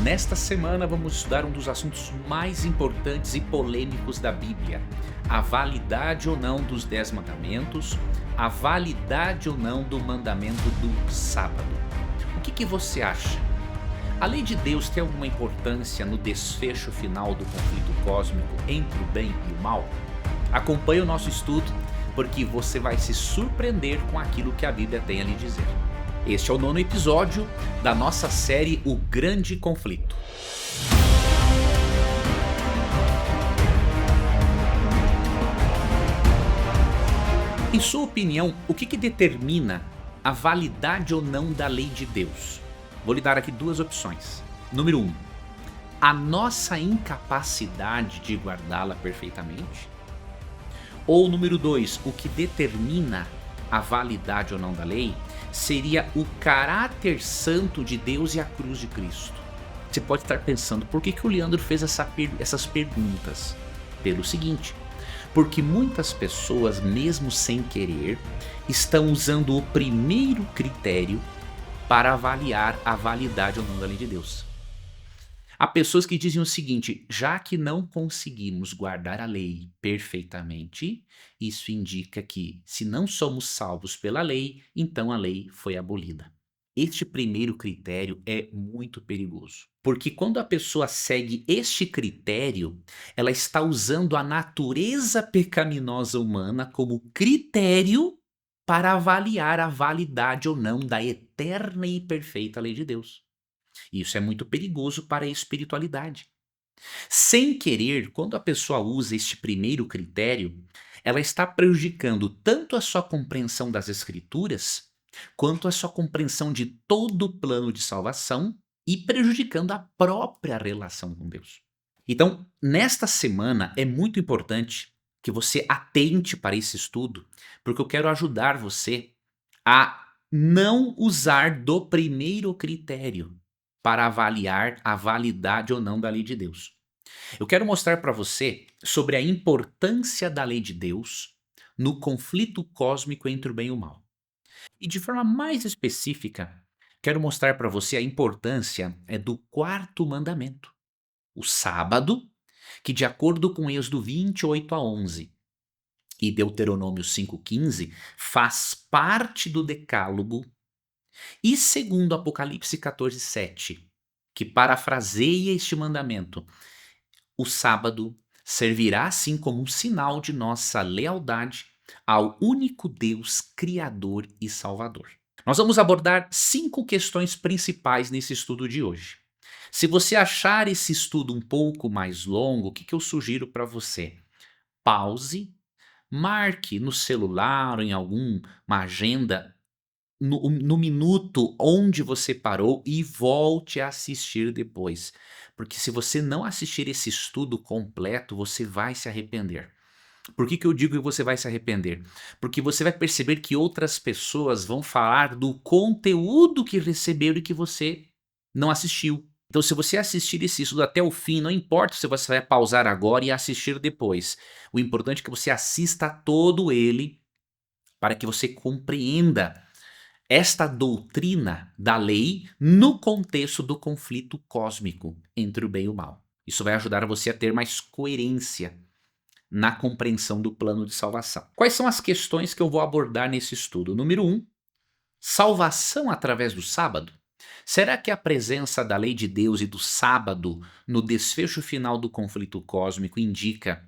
Nesta semana vamos estudar um dos assuntos mais importantes e polêmicos da Bíblia: a validade ou não dos 10 mandamentos, a validade ou não do mandamento do sábado. O que você acha? A lei de Deus tem alguma importância no desfecho final do conflito cósmico entre o bem e o mal? Acompanhe o nosso estudo, porque você vai se surpreender com aquilo que a Bíblia tem a lhe dizer. Este é o 9º episódio da nossa série O Grande Conflito. Em sua opinião, o que determina a validade ou não da lei de Deus? Vou lhe dar aqui duas opções. Número 1, a nossa incapacidade de guardá-la perfeitamente. Ou número 2, o que determina a validade ou não da lei seria o caráter santo de Deus e a cruz de Cristo. Você pode estar pensando, por que o Leandro fez essas perguntas? Pelo seguinte: porque muitas pessoas, mesmo sem querer, estão usando o primeiro critério para avaliar a validade ou não da lei de Deus. Há pessoas que dizem o seguinte: já que não conseguimos guardar a lei perfeitamente, isso indica que, se não somos salvos pela lei, então a lei foi abolida. Este primeiro critério é muito perigoso, porque quando a pessoa segue este critério, ela está usando a natureza pecaminosa humana como critério para avaliar a validade ou não da eterna e perfeita lei de Deus. Isso é muito perigoso para a espiritualidade. Sem querer, quando a pessoa usa este primeiro critério, ela está prejudicando tanto a sua compreensão das Escrituras, quanto a sua compreensão de todo o plano de salvação e prejudicando a própria relação com Deus. Então, nesta semana é muito importante que você atente para esse estudo, porque eu quero ajudar você a não usar do primeiro critério para avaliar a validade ou não da lei de Deus. Eu quero mostrar para você sobre a importância da lei de Deus no conflito cósmico entre o bem e o mal. E de forma mais específica, quero mostrar para você a importância do 4º mandamento, o sábado, que de acordo com Êxodo 28:11 e Deuteronômio 5:15, faz parte do decálogo. E segundo Apocalipse 14:7, que parafraseia este mandamento, o sábado servirá assim como um sinal de nossa lealdade ao único Deus Criador e Salvador. Nós vamos abordar 5 questões principais nesse estudo de hoje. Se você achar esse estudo um pouco mais longo, o que eu sugiro para você? Pause, marque no celular ou em alguma agenda no minuto onde você parou e volte a assistir depois. Porque se você não assistir esse estudo completo, você vai se arrepender. Por que eu digo que você vai se arrepender? Porque você vai perceber que outras pessoas vão falar do conteúdo que receberam e que você não assistiu. Então, se você assistir esse estudo até o fim, não importa se você vai pausar agora e assistir depois. O importante é que você assista todo ele para que você compreenda esta doutrina da lei no contexto do conflito cósmico entre o bem e o mal. Isso vai ajudar você a ter mais coerência na compreensão do plano de salvação. Quais são as questões que eu vou abordar nesse estudo? Número 1, salvação através do sábado. Será que a presença da lei de Deus e do sábado no desfecho final do conflito cósmico indica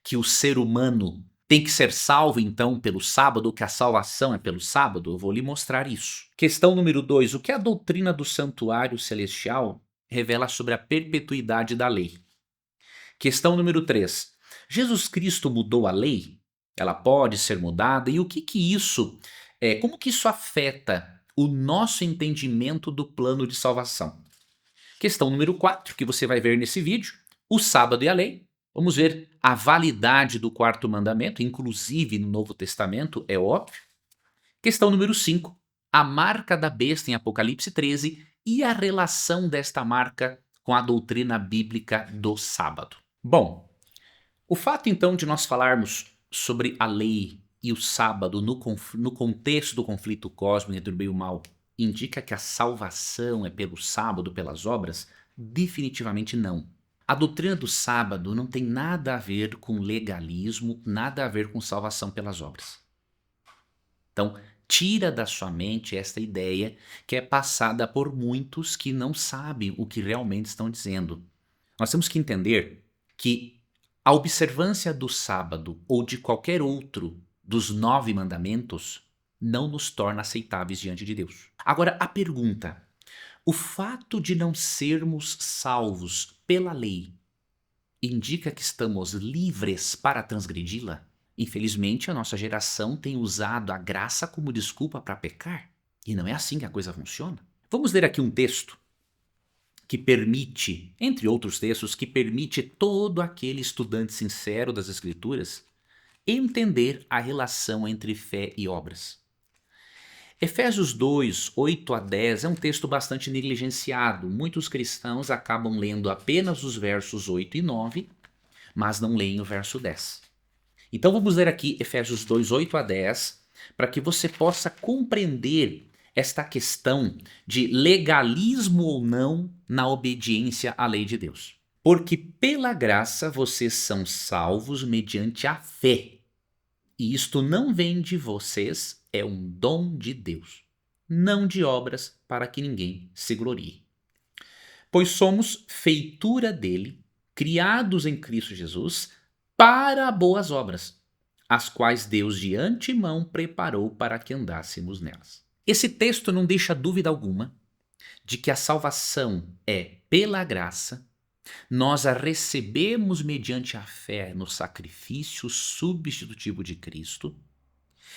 que o ser humano tem que ser salvo então pelo sábado, que a salvação é pelo sábado? Eu vou lhe mostrar isso. Questão número 2, o que a doutrina do santuário celestial revela sobre a perpetuidade da lei? Questão número 3, Jesus Cristo mudou a lei? Ela pode ser mudada? E o que isso como que isso afeta o nosso entendimento do plano de salvação? Questão número 4, que você vai ver nesse vídeo, o sábado e a lei. Vamos ver a validade do 4º mandamento, inclusive no Novo Testamento, é óbvio. Questão número 5, a marca da besta em Apocalipse 13 e a relação desta marca com a doutrina bíblica do sábado. Bom, o fato então de nós falarmos sobre a lei e o sábado no contexto do conflito cósmico entre o bem e o mal indica que a salvação é pelo sábado, pelas obras? Definitivamente não. A doutrina do sábado não tem nada a ver com legalismo, nada a ver com salvação pelas obras. Então, tira da sua mente esta ideia que é passada por muitos que não sabem o que realmente estão dizendo. Nós temos que entender que a observância do sábado ou de qualquer outro dos 9 mandamentos não nos torna aceitáveis diante de Deus. Agora, a pergunta: o fato de não sermos salvos pela lei indica que estamos livres para transgredi-la? Infelizmente, a nossa geração tem usado a graça como desculpa para pecar. E não é assim que a coisa funciona. Vamos ler aqui um texto que permite, entre outros textos, que permite todo aquele estudante sincero das Escrituras entender a relação entre fé e obras. Efésios 2, 8 a 10 é um texto bastante negligenciado. Muitos cristãos acabam lendo apenas os versos 8 e 9, mas não leem o verso 10. Então vamos ler aqui Efésios 2, 8 a 10, para que você possa compreender esta questão de legalismo ou não na obediência à lei de Deus. Porque pela graça vocês são salvos mediante a fé. E isto não vem de vocês, é um dom de Deus, não de obras para que ninguém se glorie. Pois somos feitura dele, criados em Cristo Jesus, para boas obras, as quais Deus de antemão preparou para que andássemos nelas. Esse texto não deixa dúvida alguma de que a salvação é pela graça, nós a recebemos mediante a fé no sacrifício substitutivo de Cristo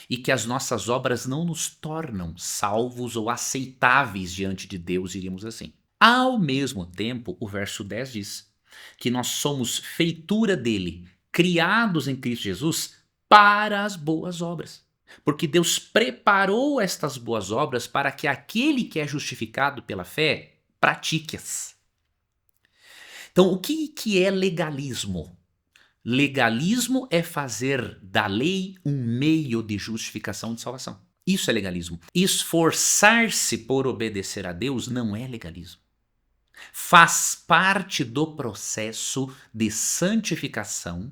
e que as nossas obras não nos tornam salvos ou aceitáveis diante de Deus, diríamos assim. Ao mesmo tempo, o verso 10 diz que nós somos feitura dele, criados em Cristo Jesus para as boas obras. Porque Deus preparou estas boas obras para que aquele que é justificado pela fé pratique-as. Então, o que é legalismo? Legalismo é fazer da lei um meio de justificação de salvação. Isso é legalismo. Esforçar-se por obedecer a Deus não é legalismo. Faz parte do processo de santificação,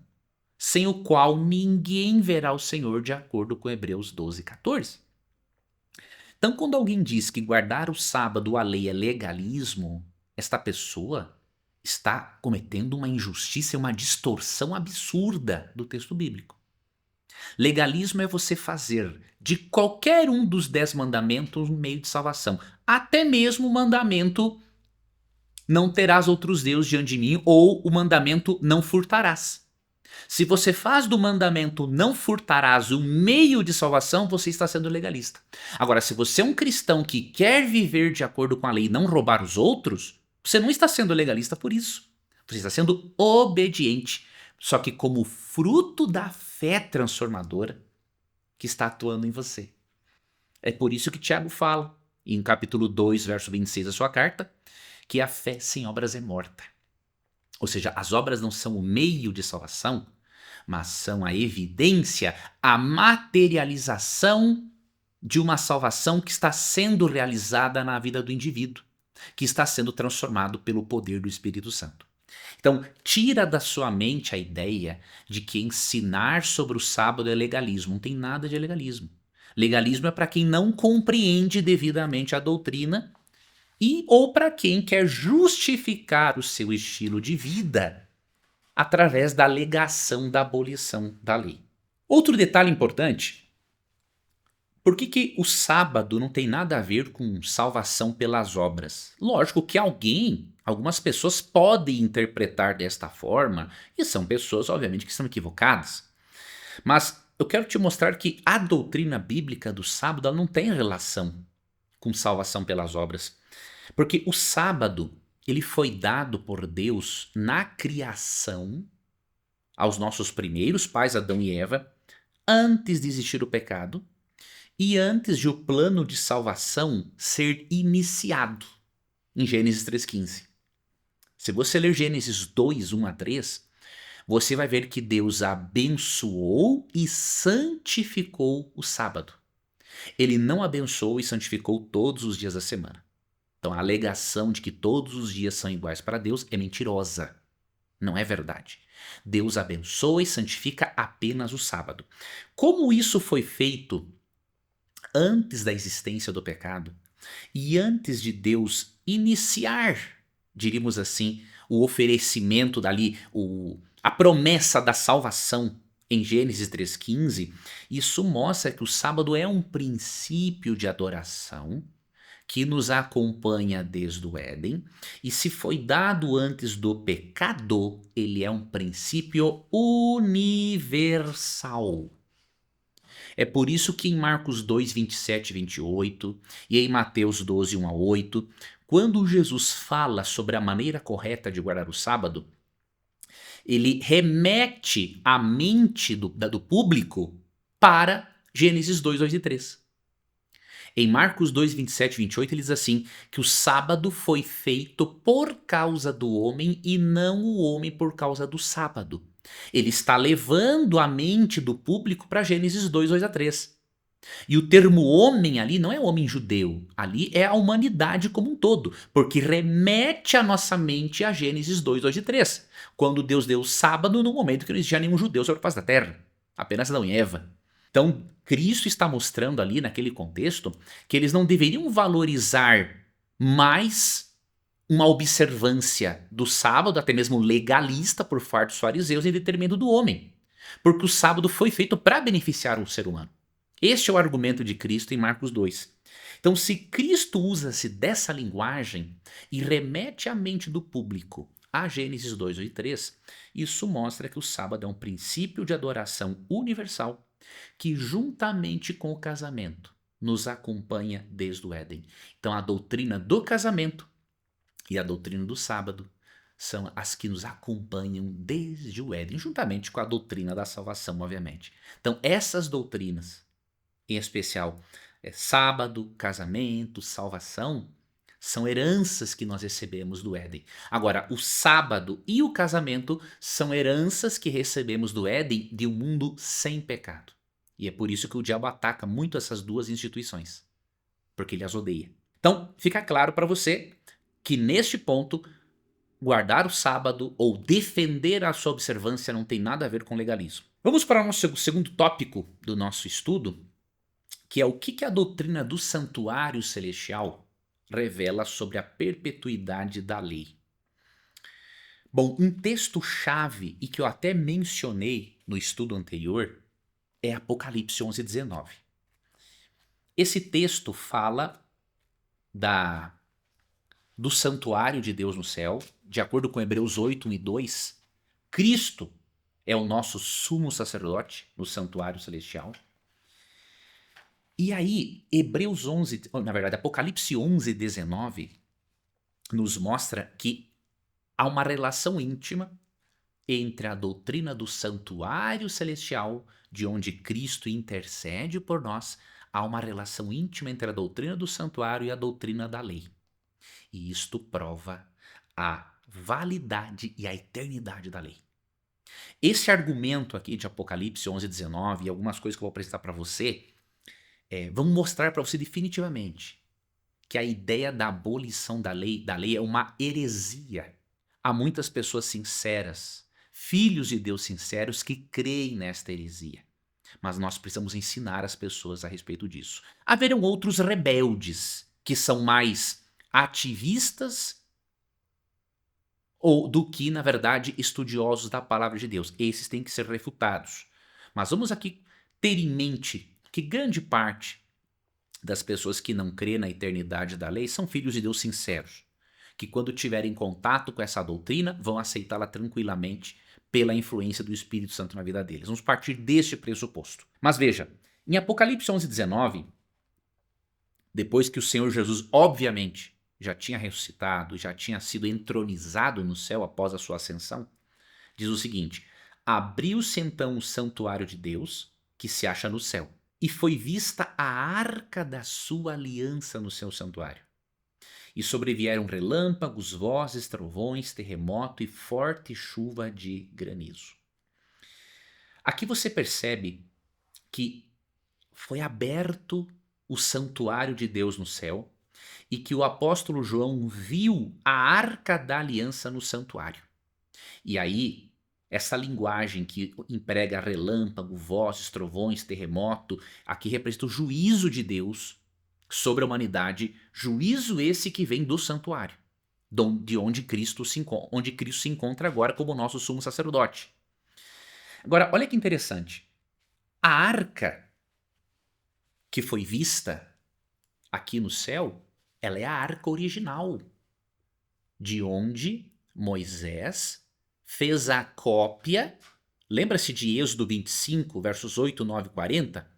sem o qual ninguém verá o Senhor, de acordo com Hebreus 12, 14. Então, quando alguém diz que guardar o sábado, a lei, é legalismo, esta pessoa está cometendo uma injustiça e uma distorção absurda do texto bíblico. Legalismo é você fazer de qualquer um dos 10 mandamentos um meio de salvação. Até mesmo o mandamento não terás outros deuses diante de mim ou o mandamento não furtarás. Se você faz do mandamento não furtarás um meio de salvação, você está sendo legalista. Agora, se você é um cristão que quer viver de acordo com a lei e não roubar os outros, você não está sendo legalista por isso. Você está sendo obediente, só que como fruto da fé transformadora que está atuando em você. É por isso que Tiago fala, em capítulo 2, verso 26 da sua carta, que a fé sem obras é morta. Ou seja, as obras não são o meio de salvação, mas são a evidência, a materialização de uma salvação que está sendo realizada na vida do indivíduo, que está sendo transformado pelo poder do Espírito Santo. Então, tira da sua mente a ideia de que ensinar sobre o sábado é legalismo. Não tem nada de legalismo. Legalismo é para quem não compreende devidamente a doutrina e ou para quem quer justificar o seu estilo de vida através da alegação da abolição da lei. Outro detalhe importante: por que o sábado não tem nada a ver com salvação pelas obras? Lógico que algumas pessoas podem interpretar desta forma, e são pessoas, obviamente, que estão equivocadas. Mas eu quero te mostrar que a doutrina bíblica do sábado ela não tem relação com salvação pelas obras. Porque o sábado, ele foi dado por Deus na criação aos nossos primeiros pais, Adão e Eva, antes de existir o pecado e antes de o plano de salvação ser iniciado, em Gênesis 3,15. Se você ler Gênesis 2, 1 a 3, você vai ver que Deus abençoou e santificou o sábado. Ele não abençoou e santificou todos os dias da semana. Então a alegação de que todos os dias são iguais para Deus é mentirosa. Não é verdade. Deus abençoa e santifica apenas o sábado. Como isso foi feito antes da existência do pecado e antes de Deus iniciar, diríamos assim, o oferecimento dali, a promessa da salvação em Gênesis 3,15, isso mostra que o sábado é um princípio de adoração que nos acompanha desde o Éden, e se foi dado antes do pecado, ele é um princípio universal. É por isso que em Marcos 2, 27 e 28, e em Mateus 12, 1 a 8, quando Jesus fala sobre a maneira correta de guardar o sábado, ele remete a mente do público para Gênesis 2, 2 e 3. Em Marcos 2, 27 e 28, ele diz assim, que o sábado foi feito por causa do homem e não o homem por causa do sábado. Ele está levando a mente do público para Gênesis 2, 2 a 3. E o termo homem ali não é homem judeu, ali é a humanidade como um todo, porque remete a nossa mente a Gênesis 2, 2 e 3, quando Deus deu o sábado no momento que não existia nenhum judeu sobre a face da terra, apenas Adão e Eva. Então, Cristo está mostrando ali, naquele contexto, que eles não deveriam valorizar mais uma observância do sábado, até mesmo legalista por parte dos fariseus, em detrimento do homem. Porque o sábado foi feito para beneficiar o ser humano. Este é o argumento de Cristo em Marcos 2. Então, se Cristo usa-se dessa linguagem e remete a mente do público a Gênesis 2 e 3, isso mostra que o sábado é um princípio de adoração universal que, juntamente com o casamento, nos acompanha desde o Éden. Então, a doutrina do casamento e a doutrina do sábado são as que nos acompanham desde o Éden, juntamente com a doutrina da salvação, obviamente. Então, essas doutrinas, em especial sábado, casamento, salvação, são heranças que nós recebemos do Éden. Agora, o sábado e o casamento são heranças que recebemos do Éden de um mundo sem pecado. E é por isso que o diabo ataca muito essas duas instituições, porque ele as odeia. Então, fica claro para você que neste ponto, guardar o sábado ou defender a sua observância não tem nada a ver com legalismo. Vamos para o nosso segundo tópico do nosso estudo, que é o que a doutrina do santuário celestial revela sobre a perpetuidade da lei. Bom, um texto-chave, e que eu até mencionei no estudo anterior, é Apocalipse 11, 19. Esse texto fala do santuário de Deus no céu. De acordo com Hebreus 8, 1 e 2, Cristo é o nosso sumo sacerdote no santuário celestial. E aí, Apocalipse 11, 19, nos mostra que há uma relação íntima entre a doutrina do santuário celestial, de onde Cristo intercede por nós, há uma relação íntima entre a doutrina do santuário e a doutrina da lei. E isto prova a validade e a eternidade da lei. Esse argumento aqui de Apocalipse 11, 19 e algumas coisas que eu vou apresentar para você, vão mostrar para você definitivamente que a ideia da abolição da lei é uma heresia. Há muitas pessoas sinceras, filhos de Deus sinceros, que creem nesta heresia. Mas nós precisamos ensinar as pessoas a respeito disso. Haverão outros rebeldes que são mais ativistas ou do que, na verdade, estudiosos da palavra de Deus. Esses têm que ser refutados. Mas vamos aqui ter em mente que grande parte das pessoas que não crê na eternidade da lei são filhos de Deus sinceros, que quando tiverem contato com essa doutrina vão aceitá-la tranquilamente pela influência do Espírito Santo na vida deles. Vamos partir deste pressuposto. Mas veja, em Apocalipse 11, 19, depois que o Senhor Jesus, obviamente, já tinha ressuscitado, já tinha sido entronizado no céu após a sua ascensão, diz o seguinte: abriu-se então o santuário de Deus, que se acha no céu, e foi vista a arca da sua aliança no seu santuário. E sobrevieram relâmpagos, vozes, trovões, terremoto e forte chuva de granizo. Aqui você percebe que foi aberto o santuário de Deus no céu e que o apóstolo João viu a arca da aliança no santuário. E aí, essa linguagem que emprega relâmpago, vozes, trovões, terremoto, aqui representa o juízo de Deus sobre a humanidade, juízo esse que vem do santuário, de onde Cristo se encontra agora como nosso sumo sacerdote. Agora, olha que interessante. A arca que foi vista aqui no céu, ela é a arca original, de onde Moisés fez a cópia. Lembra-se de Êxodo 25, versos 8, 9 e 40?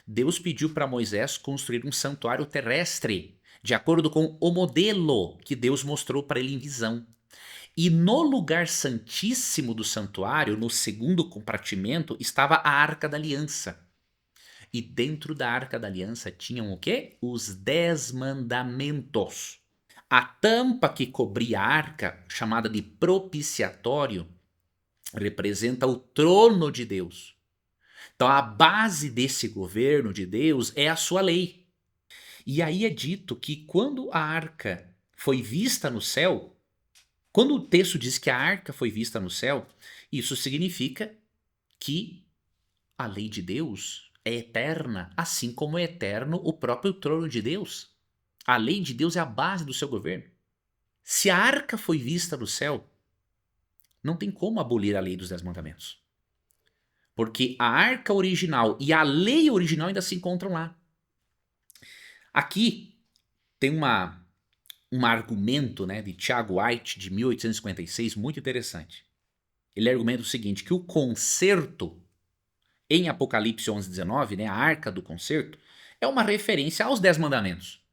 Deus pediu para Moisés construir um santuário terrestre, de acordo com o modelo que Deus mostrou para ele em visão. E no lugar santíssimo do santuário, no segundo compartimento, estava a Arca da Aliança. E dentro da Arca da Aliança tinham o quê? Os 10 mandamentos. A tampa que cobria a arca, chamada de propiciatório, representa o trono de Deus. Então a base desse governo de Deus é a sua lei. E aí é dito que quando a arca foi vista no céu, quando o texto diz que a arca foi vista no céu, isso significa que a lei de Deus é eterna, assim como é eterno o próprio trono de Deus. A lei de Deus é a base do seu governo. Se a arca foi vista no céu, não tem como abolir a lei dos 10 mandamentos. Porque a arca original e a lei original ainda se encontram lá. Aqui tem um argumento, né, de Tiago White, de 1856, muito interessante. Ele argumenta o seguinte, que o concerto em Apocalipse 11:19, né, a arca do concerto, é uma referência aos 10 mandamentos.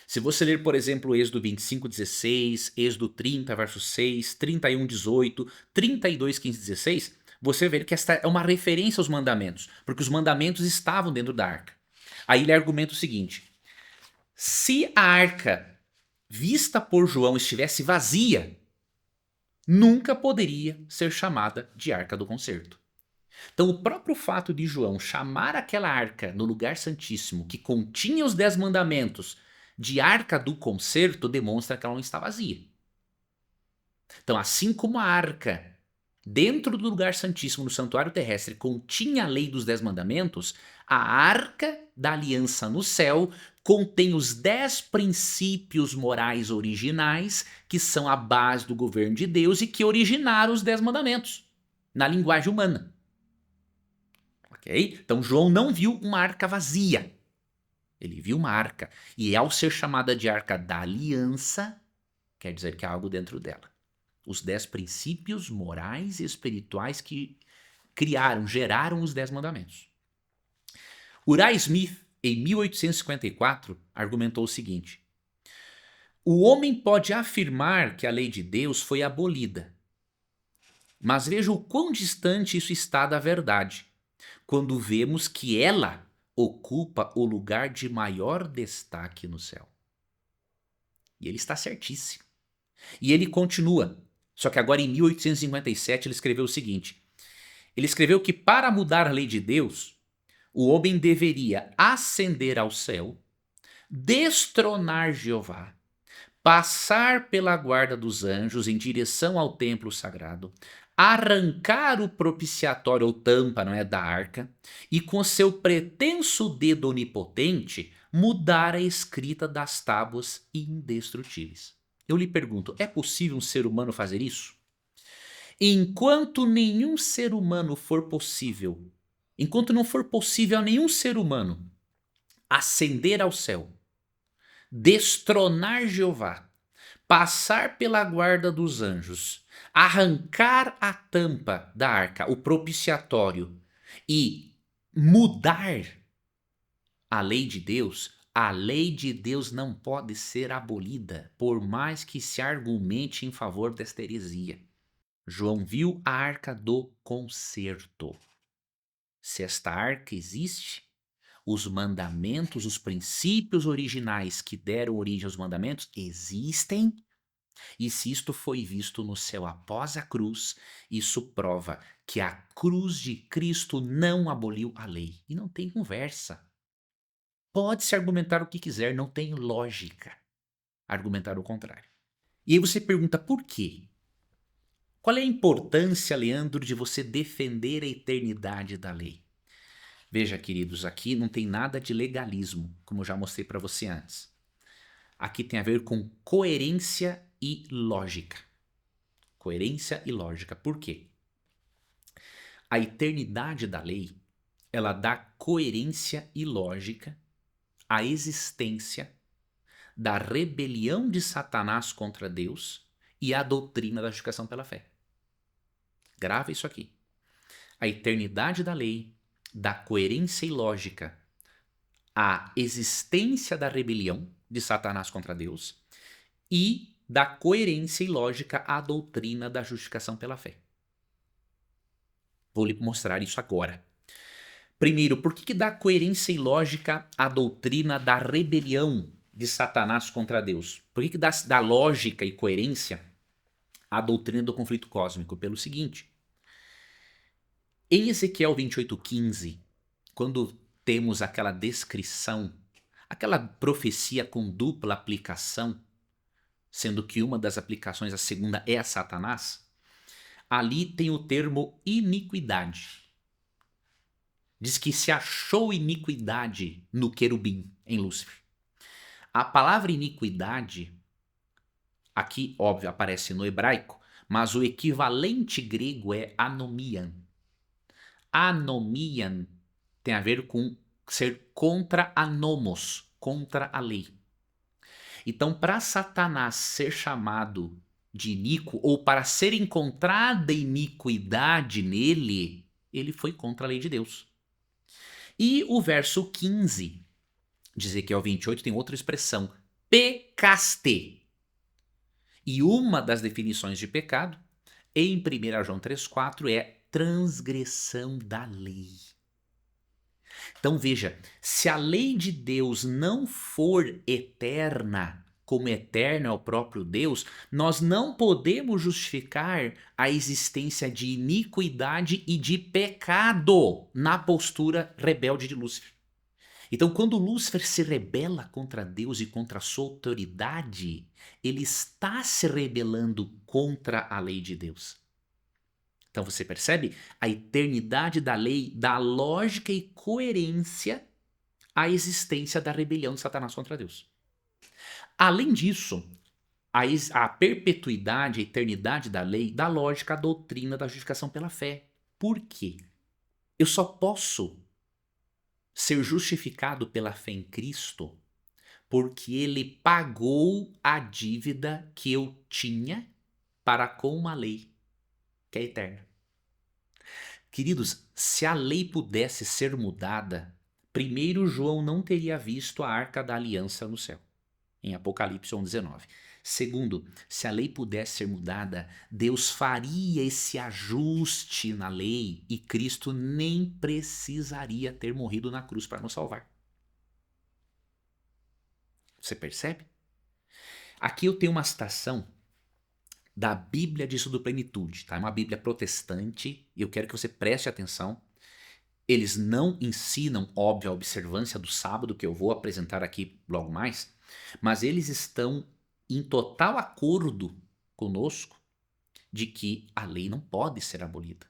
Se você ler, por exemplo, Êxodo 25:16, Êxodo 30, verso 6, 31:18, 32:15-16, você vê que esta é uma referência aos mandamentos, porque os mandamentos estavam dentro da arca. Aí ele argumenta o seguinte, se a arca vista por João estivesse vazia, nunca poderia ser chamada de Arca do Concerto. Então o próprio fato de João chamar aquela arca no lugar santíssimo, que continha os 10 mandamentos, de Arca do Concerto, demonstra que ela não está vazia. Então assim como a arca, dentro do lugar santíssimo no santuário terrestre, continha a lei dos 10 mandamentos, a arca da aliança no céu contém os 10 princípios morais originais que são a base do governo de Deus e que originaram os 10 mandamentos, na linguagem humana. Ok? Então João não viu uma arca vazia. Ele viu uma arca. E ao ser chamada de arca da aliança, quer dizer que há algo dentro dela. Os 10 princípios morais e espirituais que geraram os 10 mandamentos. Uriah Smith, em 1854, argumentou o seguinte: o homem pode afirmar que a lei de Deus foi abolida, mas veja o quão distante isso está da verdade, quando vemos que ela ocupa o lugar de maior destaque no céu. E ele está certíssimo. E ele continua, só que agora em 1857 ele escreveu o seguinte, ele escreveu que para mudar a lei de Deus, o homem deveria ascender ao céu, destronar Jeová, passar pela guarda dos anjos em direção ao templo sagrado, arrancar o propiciatório ou tampa, não é, da arca, e com seu pretenso dedo onipotente mudar a escrita das tábuas indestrutíveis. Eu lhe pergunto, é possível um ser humano fazer isso? Enquanto nenhum ser humano for possível, enquanto não for possível a nenhum ser humano ascender ao céu, destronar Jeová, passar pela guarda dos anjos, arrancar a tampa da arca, o propiciatório, e mudar a lei de Deus, a lei de Deus não pode ser abolida, por mais que se argumente em favor desta heresia. João viu a arca do concerto. Se esta arca existe, os mandamentos, os princípios originais que deram origem aos mandamentos existem, e se isto foi visto no céu após a cruz, isso prova que a cruz de Cristo não aboliu a lei. E não tem conversa. Pode-se argumentar o que quiser, não tem lógica argumentar o contrário. E aí você pergunta por quê? Qual é a importância, Leandro, de você defender a eternidade da lei? Veja, queridos, aqui não tem nada de legalismo, como eu já mostrei para você antes. Aqui tem a ver com coerência e lógica. Coerência e lógica. Por quê? A eternidade da lei, ela dá coerência e lógica à existência da rebelião de Satanás contra Deus e à doutrina da justificação pela fé. Grava isso aqui. A eternidade da lei dá coerência e lógica à existência da rebelião de Satanás contra Deus e dá coerência e lógica à doutrina da justificação pela fé. Vou lhe mostrar isso agora. Primeiro, por que dá coerência e lógica à doutrina da rebelião de Satanás contra Deus? Por que dá lógica e coerência à doutrina do conflito cósmico? Pelo seguinte, em Ezequiel 28:15, quando temos aquela descrição, aquela profecia com dupla aplicação, sendo que uma das aplicações, a segunda, é a Satanás, ali tem o termo iniquidade. Diz que se achou iniquidade no querubim, em Lúcifer. A palavra iniquidade, aqui, óbvio, aparece no hebraico, mas o equivalente grego é anomian. Anomian tem a ver com ser contra a nomos, contra a lei. Então, para Satanás ser chamado de iníquo, ou para ser encontrada iniquidade nele, ele foi contra a lei de Deus. E o verso 15 de Ezequiel 28 tem outra expressão, pecaste. E uma das definições de pecado, em 1 João 3,4, é transgressão da lei. Então veja, se a lei de Deus não for eterna, como eterno é o próprio Deus, nós não podemos justificar a existência de iniquidade e de pecado na postura rebelde de Lúcifer. Então, quando Lúcifer se rebela contra Deus e contra a sua autoridade, ele está se rebelando contra a lei de Deus. Então você percebe? A eternidade da lei dá lógica e coerência à existência da rebelião de Satanás contra Deus. Além disso, a perpetuidade, a eternidade da lei dá lógica à doutrina da justificação pela fé. Por quê? Eu só posso ser justificado pela fé em Cristo porque ele pagou a dívida que eu tinha para com uma lei que é eterna. Queridos, se a lei pudesse ser mudada, primeiro João não teria visto a Arca da Aliança no céu, em Apocalipse 1:19. Segundo, se a lei pudesse ser mudada, Deus faria esse ajuste na lei e Cristo nem precisaria ter morrido na cruz para nos salvar. Você percebe? Aqui eu tenho uma citação da Bíblia de Estudo Plenitude, tá? É uma Bíblia protestante e eu quero que você preste atenção. Eles não ensinam, óbvio, a observância do sábado, que eu vou apresentar aqui logo mais, mas eles estão em total acordo conosco de que a lei não pode ser abolida,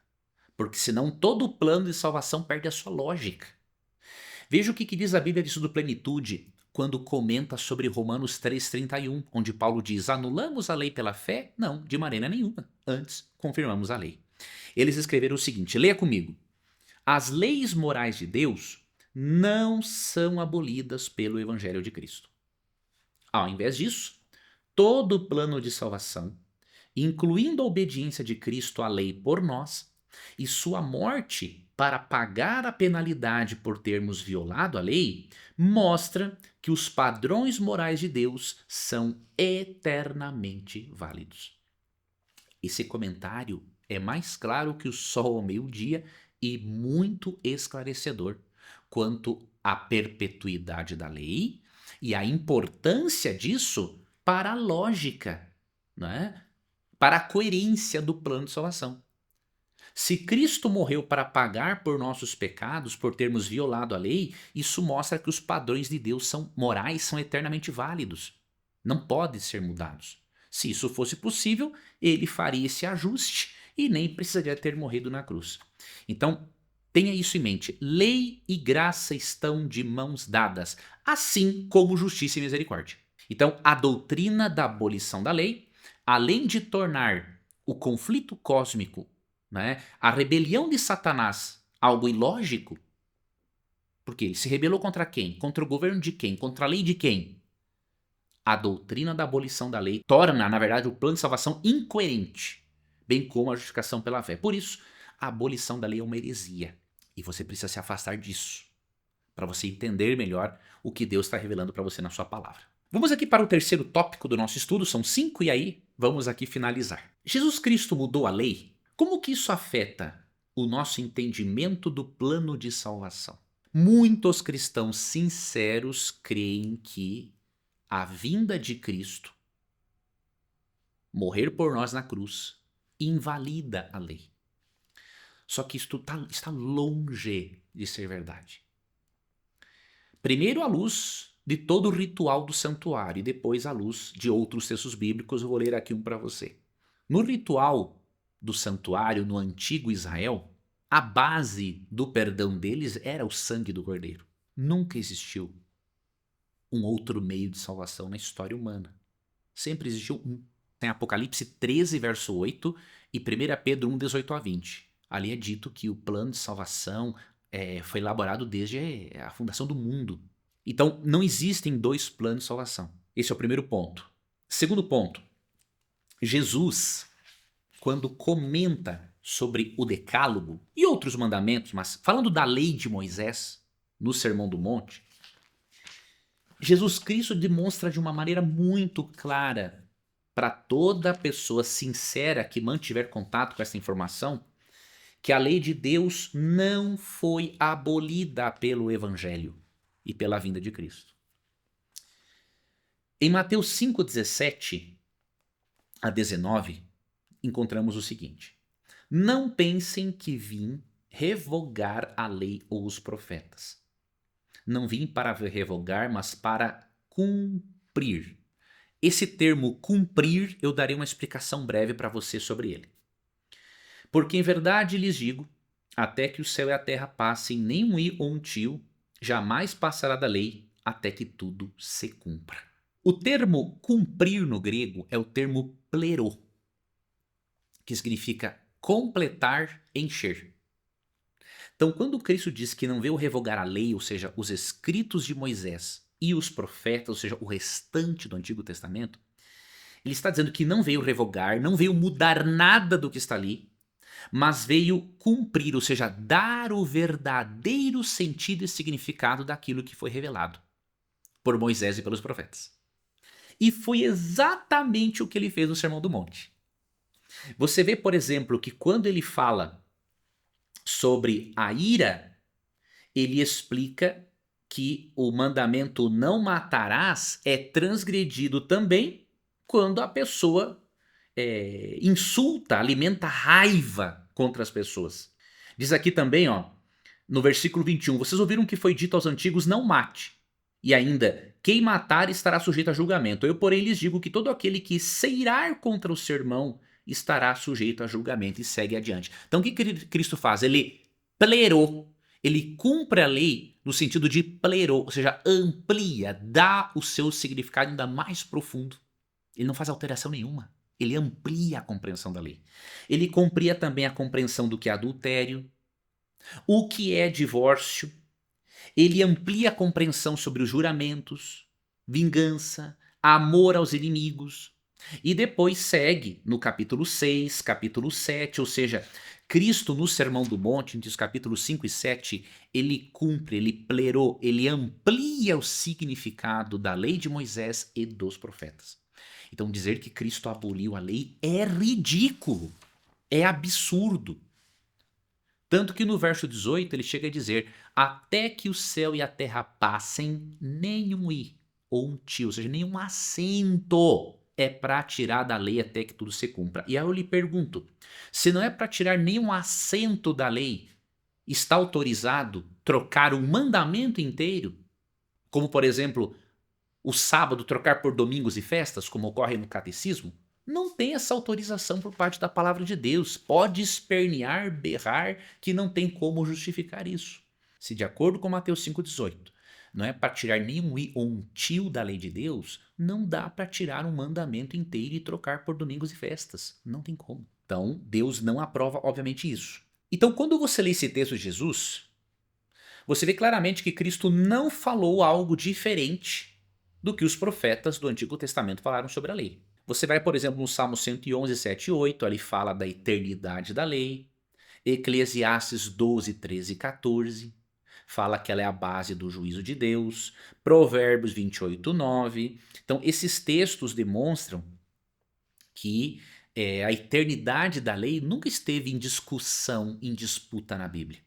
porque senão todo o plano de salvação perde a sua lógica. Veja o que diz a Bíblia de Estudo Plenitude quando comenta sobre Romanos 3,31, onde Paulo diz: anulamos a lei pela fé? Não, de maneira nenhuma. Antes, confirmamos a lei. Eles escreveram o seguinte, leia comigo. As leis morais de Deus não são abolidas pelo Evangelho de Cristo. Ao invés disso, todo o plano de salvação, incluindo a obediência de Cristo à lei por nós e sua morte para pagar a penalidade por termos violado a lei, mostra que os padrões morais de Deus são eternamente válidos. Esse comentário é mais claro que o sol ao meio-dia e muito esclarecedor quanto à perpetuidade da lei e a importância disso para a lógica, né? Para a coerência do plano de salvação. Se Cristo morreu para pagar por nossos pecados, por termos violado a lei, isso mostra que os padrões de Deus são morais, são eternamente válidos. Não podem ser mudados. Se isso fosse possível, ele faria esse ajuste e nem precisaria ter morrido na cruz. Então, tenha isso em mente. Lei e graça estão de mãos dadas, assim como justiça e misericórdia. Então, a doutrina da abolição da lei, além de tornar o conflito cósmico, né, a rebelião de Satanás algo ilógico, porque ele se rebelou contra quem? Contra o governo de quem? Contra a lei de quem? A doutrina da abolição da lei torna, na verdade, o plano de salvação incoerente, bem como a justificação pela fé. Por isso, a abolição da lei é uma heresia. E você precisa se afastar disso, para você entender melhor o que Deus está revelando para você na sua palavra. Vamos aqui para o terceiro tópico do nosso estudo, são 5 e aí vamos aqui finalizar. Jesus Cristo mudou a lei? Como que isso afeta o nosso entendimento do plano de salvação? Muitos cristãos sinceros creem que a vinda de Cristo, morrer por nós na cruz, invalida a lei. Só que isto está longe de ser verdade. Primeiro à luz de todo o ritual do santuário e depois à luz de outros textos bíblicos. Eu vou ler aqui um para você. No ritual do santuário no antigo Israel, a base do perdão deles era o sangue do cordeiro. Nunca existiu um outro meio de salvação na história humana. Sempre existiu um. Tem Apocalipse 13, verso 8 e 1 Pedro 1, 18 a 20. Ali é dito que o plano de salvação foi elaborado desde a fundação do mundo. Então, não existem 2 planos de salvação. Esse é o primeiro ponto. Segundo ponto, Jesus, quando comenta sobre o Decálogo e outros mandamentos, mas falando da lei de Moisés, no Sermão do Monte, Jesus Cristo demonstra de uma maneira muito clara para toda pessoa sincera que mantiver contato com essa informação, que a lei de Deus não foi abolida pelo Evangelho e pela vinda de Cristo. Em Mateus 5:17 a 19, encontramos o seguinte: não pensem que vim revogar a lei ou os profetas. Não vim para revogar, mas para cumprir. Esse termo cumprir, eu darei uma explicação breve para você sobre ele. Porque em verdade lhes digo, até que o céu e a terra passem, nem um i ou um tio jamais passará da lei, até que tudo se cumpra. O termo cumprir no grego é o termo plero, que significa completar, encher. Então, quando Cristo diz que não veio revogar a lei, ou seja, os escritos de Moisés e os profetas, ou seja, o restante do Antigo Testamento, ele está dizendo que não veio revogar, não veio mudar nada do que está ali, mas veio cumprir, ou seja, dar o verdadeiro sentido e significado daquilo que foi revelado por Moisés e pelos profetas. E foi exatamente o que ele fez no Sermão do Monte. Você vê, por exemplo, que quando ele fala sobre a ira, ele explica que o mandamento não matarás é transgredido também quando a pessoa insulta, alimenta raiva contra as pessoas. Diz aqui também, no versículo 21, vocês ouviram que foi dito aos antigos, não mate. E ainda, quem matar estará sujeito a julgamento. Eu, porém, lhes digo que todo aquele que se irar contra o seu irmão estará sujeito a julgamento, e segue adiante. Então o que Cristo faz? Ele plerou, ele cumpre a lei no sentido de plerou, ou seja, amplia, dá o seu significado ainda mais profundo. Ele não faz alteração nenhuma, ele amplia a compreensão da lei. Ele cumpria também a compreensão do que é adultério, o que é divórcio. Ele amplia a compreensão sobre os juramentos, vingança, amor aos inimigos. E depois segue no capítulo 6, capítulo 7, ou seja, Cristo no Sermão do Monte, entre os capítulos 5 e 7, ele cumpre, ele plerou, ele amplia o significado da lei de Moisés e dos profetas. Então dizer que Cristo aboliu a lei é ridículo, é absurdo. Tanto que no verso 18 ele chega a dizer, até que o céu e a terra passem, nenhum i ou um tio, ou seja, nenhum acento é para tirar da lei até que tudo se cumpra. E aí eu lhe pergunto, se não é para tirar nenhum acento da lei, está autorizado trocar o mandamento inteiro? Como, por exemplo, o sábado trocar por domingos e festas, como ocorre no catecismo? Não tem essa autorização por parte da palavra de Deus. Pode espernear, berrar, que não tem como justificar isso. Se de acordo com Mateus 5,18, não é para tirar nenhum i ou um tio da lei de Deus, não dá para tirar um mandamento inteiro e trocar por domingos e festas. Não tem como. Então, Deus não aprova, obviamente, isso. Então, quando você lê esse texto de Jesus, você vê claramente que Cristo não falou algo diferente do que os profetas do Antigo Testamento falaram sobre a lei. Você vai, por exemplo, no Salmo 111, 7 e 8, ali fala da eternidade da lei. Eclesiastes 12, 13 e 14, fala que ela é a base do juízo de Deus. Provérbios 28, 9. Então, esses textos demonstram que a eternidade da lei nunca esteve em discussão, em disputa na Bíblia.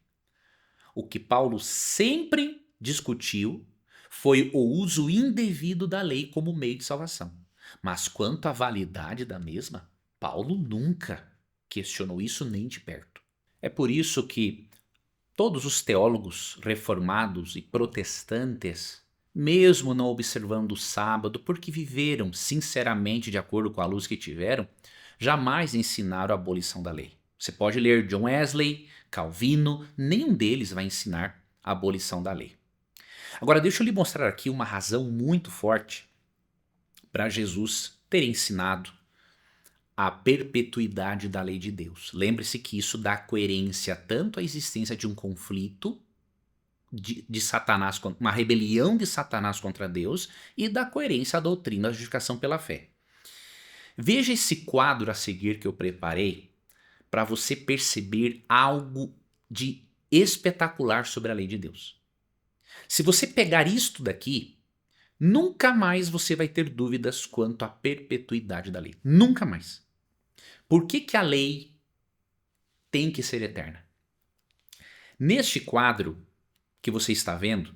O que Paulo sempre discutiu foi o uso indevido da lei como meio de salvação. Mas quanto à validade da mesma, Paulo nunca questionou isso nem de perto. É por isso que todos os teólogos reformados e protestantes, mesmo não observando o sábado, porque viveram sinceramente de acordo com a luz que tiveram, jamais ensinaram a abolição da lei. Você pode ler John Wesley, Calvino, nenhum deles vai ensinar a abolição da lei. Agora deixa eu lhe mostrar aqui uma razão muito forte para Jesus ter ensinado a perpetuidade da lei de Deus. Lembre-se que isso dá coerência tanto à existência de um conflito de Satanás, uma rebelião de Satanás contra Deus, e dá coerência à doutrina da justificação pela fé. Veja esse quadro a seguir que eu preparei para você perceber algo de espetacular sobre a lei de Deus. Se você pegar isto daqui, nunca mais você vai ter dúvidas quanto à perpetuidade da lei. Nunca mais. Por que a lei tem que ser eterna? Neste quadro que você está vendo,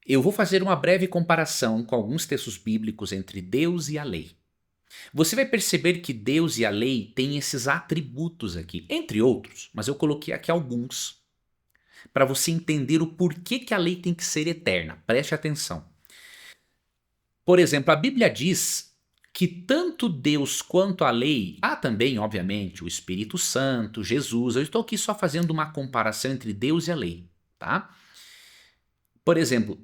eu vou fazer uma breve comparação com alguns textos bíblicos entre Deus e a lei. Você vai perceber que Deus e a lei têm esses atributos aqui, entre outros, mas eu coloquei aqui alguns para você entender o porquê que a lei tem que ser eterna. Preste atenção. Por exemplo, a Bíblia diz que tanto Deus quanto a lei, há também, obviamente, o Espírito Santo, Jesus. Eu estou aqui só fazendo uma comparação entre Deus e a lei, tá? Por exemplo,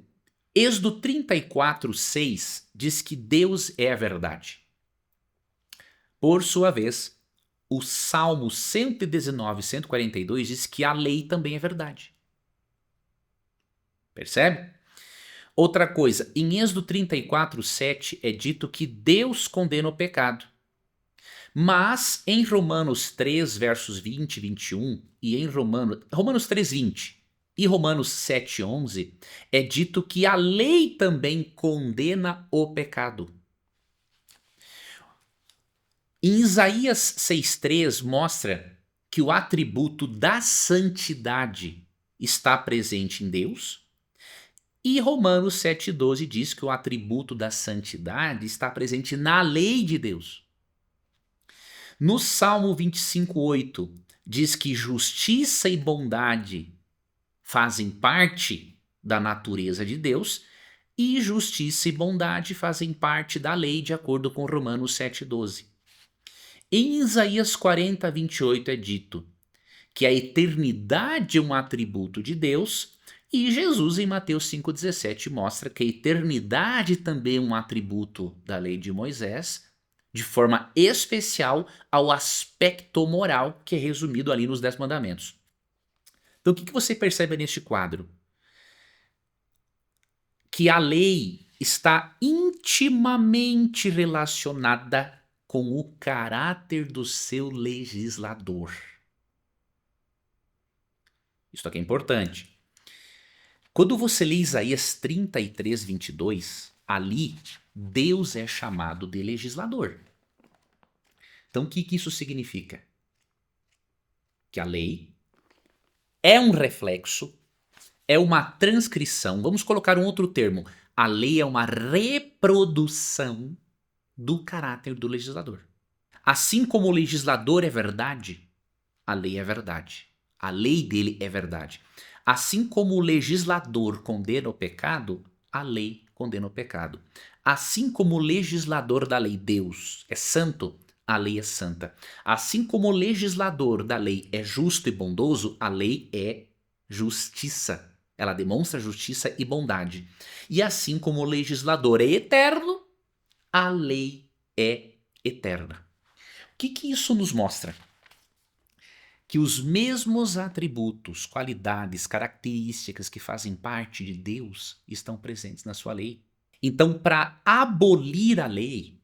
Êxodo 34, 6 diz que Deus é a verdade. Por sua vez, o Salmo 119, 142 diz que a lei também é verdade. Percebe? Outra coisa, em Êxodo 34, 7 é dito que Deus condena o pecado. Mas em Romanos 3, versos 20 e 21, e em Romanos 3, 20 e Romanos 7, 11, é dito que a lei também condena o pecado. Em Isaías 6,3 mostra que o atributo da santidade está presente em Deus. E Romanos 7,12 diz que o atributo da santidade está presente na lei de Deus. No Salmo 25,8 diz que justiça e bondade fazem parte da natureza de Deus e justiça e bondade fazem parte da lei, de acordo com Romanos 7,12. Em Isaías 40, 28 é dito que a eternidade é um atributo de Deus, e Jesus em Mateus 5,17 mostra que a eternidade também é um atributo da lei de Moisés, de forma especial ao aspecto moral que é resumido ali nos 10 mandamentos. Então o que você percebe neste quadro? Que a lei está intimamente relacionada com o caráter do seu legislador. Isso aqui é importante. Quando você lê Isaías 33, 22, ali Deus é chamado de legislador. Então o que isso significa? Que a lei é um reflexo, é uma transcrição, vamos colocar um outro termo, a lei é uma reprodução do caráter do legislador. Assim como o legislador é verdade, a lei é verdade. A lei dele é verdade. Assim como o legislador condena o pecado, a lei condena o pecado. Assim como o legislador da lei, Deus, é santo, a lei é santa. Assim como o legislador da lei é justo e bondoso, a lei é justiça. Ela demonstra justiça e bondade. E assim como o legislador é eterno, a lei é eterna. O que isso nos mostra? Que os mesmos atributos, qualidades, características que fazem parte de Deus estão presentes na sua lei. Então, para abolir a lei,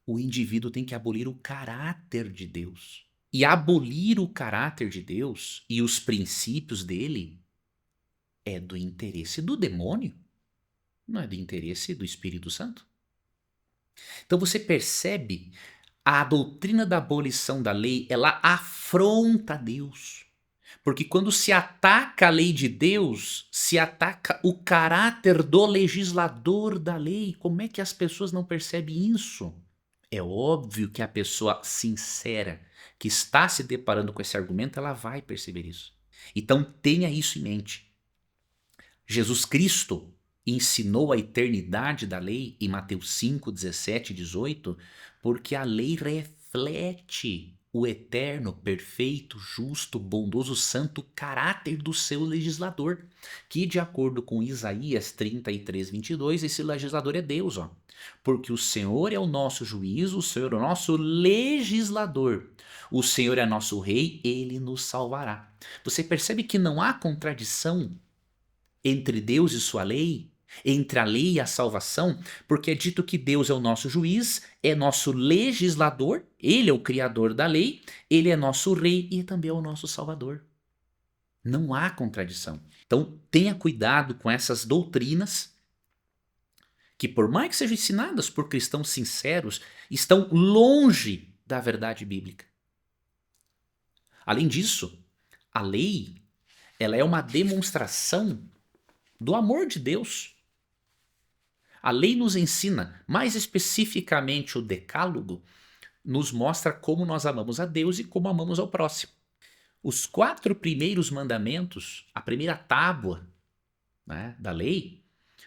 o indivíduo tem que abolir o caráter de Deus. E abolir o caráter de Deus e os princípios dele é do interesse do demônio, não é do interesse do Espírito Santo. Então você percebe, a doutrina da abolição da lei, ela afronta Deus. Porque quando se ataca a lei de Deus, se ataca o caráter do legislador da lei. Como é que as pessoas não percebem isso? É óbvio que a pessoa sincera que está se deparando com esse argumento, ela vai perceber isso. Então tenha isso em mente. Jesus Cristo ensinou a eternidade da lei em Mateus 5, 17 e 18, porque a lei reflete o eterno, perfeito, justo, bondoso, santo caráter do seu legislador, que de acordo com Isaías 33, 22, esse legislador é Deus, ó. Porque o Senhor é o nosso juiz, o Senhor é o nosso legislador, o Senhor é nosso rei, ele nos salvará. Você percebe que não há contradição entre Deus e sua lei, entre a lei e a salvação, porque é dito que Deus é o nosso juiz, é nosso legislador, ele é o criador da lei, ele é nosso rei e também é o nosso salvador. Não há contradição. Então tenha cuidado com essas doutrinas que, por mais que sejam ensinadas por cristãos sinceros, estão longe da verdade bíblica. Além disso, a lei, ela é uma demonstração do amor de Deus. A lei nos ensina, mais especificamente o Decálogo, nos mostra como nós amamos a Deus e como amamos ao próximo. Os 4 primeiros mandamentos, a primeira tábua, né, da lei,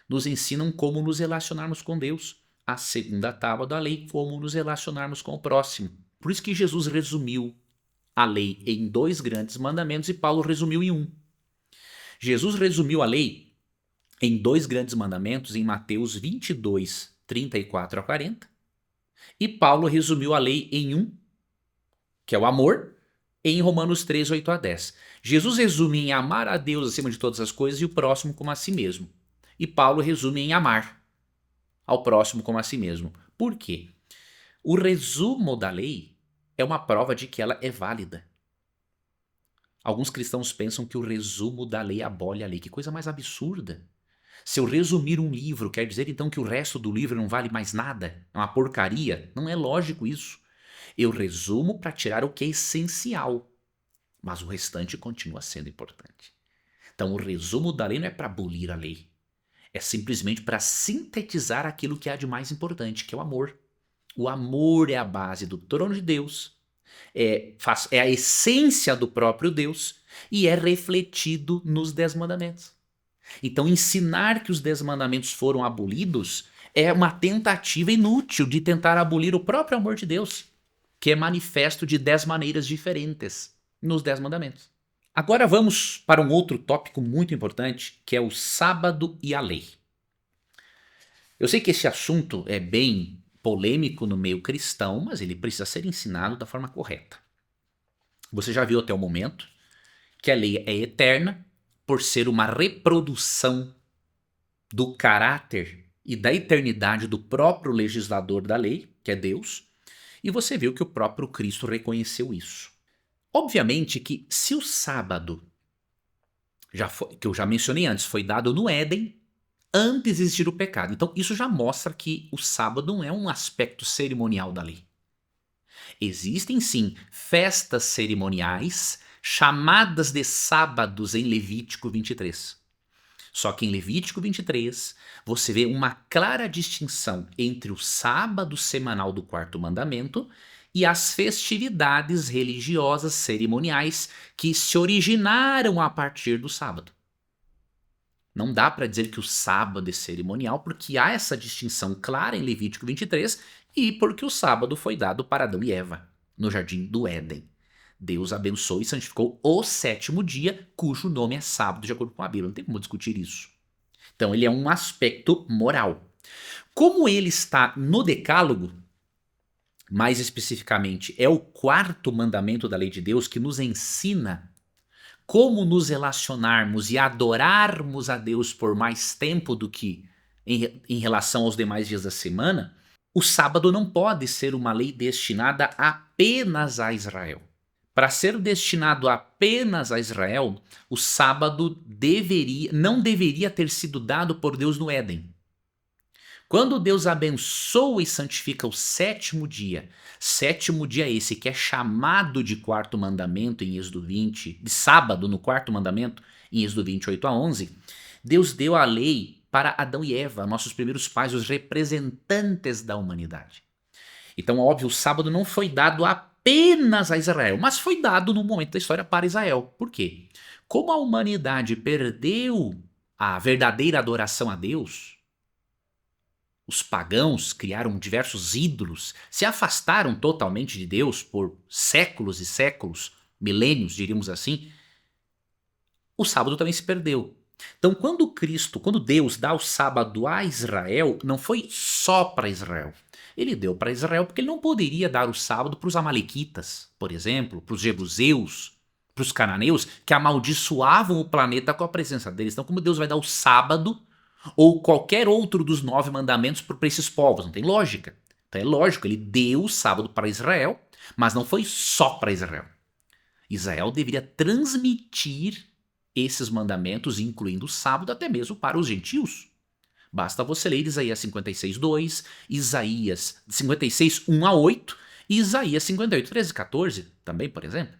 nos ensinam como nos relacionarmos com Deus. A segunda tábua da lei, como nos relacionarmos com o próximo. Por isso que Jesus resumiu a lei em 2 grandes mandamentos e Paulo resumiu em 1. Jesus resumiu a lei em 2 grandes mandamentos em Mateus 22, 34 a 40. E Paulo resumiu a lei em 1, que é o amor, em Romanos 3, 8 a 10. Jesus resume em amar a Deus acima de todas as coisas e o próximo como a si mesmo. E Paulo resume em amar ao próximo como a si mesmo. Por quê? O resumo da lei é uma prova de que ela é válida. Alguns cristãos pensam que o resumo da lei abole a lei. Que coisa mais absurda. Se eu resumir um livro, quer dizer então que o resto do livro não vale mais nada? É uma porcaria? Não é lógico isso. Eu resumo para tirar o que é essencial, mas o restante continua sendo importante. Então o resumo da lei não é para abolir a lei. É simplesmente para sintetizar aquilo que há de mais importante, que é o amor. O amor é a base do trono de Deus, é a essência do próprio Deus e é refletido nos 10 mandamentos. Então ensinar que os 10 mandamentos foram abolidos é uma tentativa inútil de tentar abolir o próprio amor de Deus, que é manifesto de 10 maneiras diferentes nos 10 mandamentos. Agora vamos para um outro tópico muito importante, que é o sábado e a lei. Eu sei que esse assunto é bem polêmico no meio cristão, mas ele precisa ser ensinado da forma correta. Você já viu até o momento que a lei é eterna por ser uma reprodução do caráter e da eternidade do próprio legislador da lei, que é Deus, e você viu que o próprio Cristo reconheceu isso. Obviamente que se o sábado, que eu já mencionei antes, foi dado no Éden, antes de existir o pecado. Então isso já mostra que o sábado não é um aspecto cerimonial da lei. Existem sim festas cerimoniais chamadas de sábados em Levítico 23. Só que em Levítico 23, você vê uma clara distinção entre o sábado semanal do quarto mandamento e as festividades religiosas cerimoniais que se originaram a partir do sábado. Não dá para dizer que o sábado é cerimonial, porque há essa distinção clara em Levítico 23 e porque o sábado foi dado para Adão e Eva, no jardim do Éden. Deus abençoou e santificou o sétimo dia, cujo nome é sábado, de acordo com a Bíblia. Não tem como discutir isso. Então ele é um aspecto moral. Como ele está no Decálogo, mais especificamente, é o quarto mandamento da lei de Deus que nos ensina como nos relacionarmos e adorarmos a Deus por mais tempo do que em relação aos demais dias da semana, o sábado não pode ser uma lei destinada apenas a Israel. Para ser destinado apenas a Israel, o sábado não deveria ter sido dado por Deus no Éden. Quando Deus abençoa e santifica o sétimo dia esse que é chamado de quarto mandamento em Êxodo 20, de sábado no quarto mandamento em Êxodo 28 a 11, Deus deu a lei para Adão e Eva, nossos primeiros pais, os representantes da humanidade. Então, óbvio, o sábado não foi dado apenas a Israel, mas foi dado no momento da história para Israel. Por quê? Como a humanidade perdeu a verdadeira adoração a Deus, os pagãos criaram diversos ídolos, se afastaram totalmente de Deus por séculos e séculos, milênios, diríamos assim, o sábado também se perdeu. Então, quando Deus dá o sábado a Israel, não foi só para Israel. Ele deu para Israel porque ele não poderia dar o sábado para os amalequitas, por exemplo, para os jebuseus, para os cananeus, que amaldiçoavam o planeta com a presença deles. Então, como Deus vai dar o sábado ou qualquer outro dos 9 mandamentos para esses povos? Não tem lógica. Então é lógico, ele deu o sábado para Israel, mas não foi só para Israel. Israel deveria transmitir esses mandamentos, incluindo o sábado, até mesmo para os gentios. Basta você ler Isaías 56:2, Isaías 56:1 a 8 e Isaías 58, 13 e 14 também, por exemplo.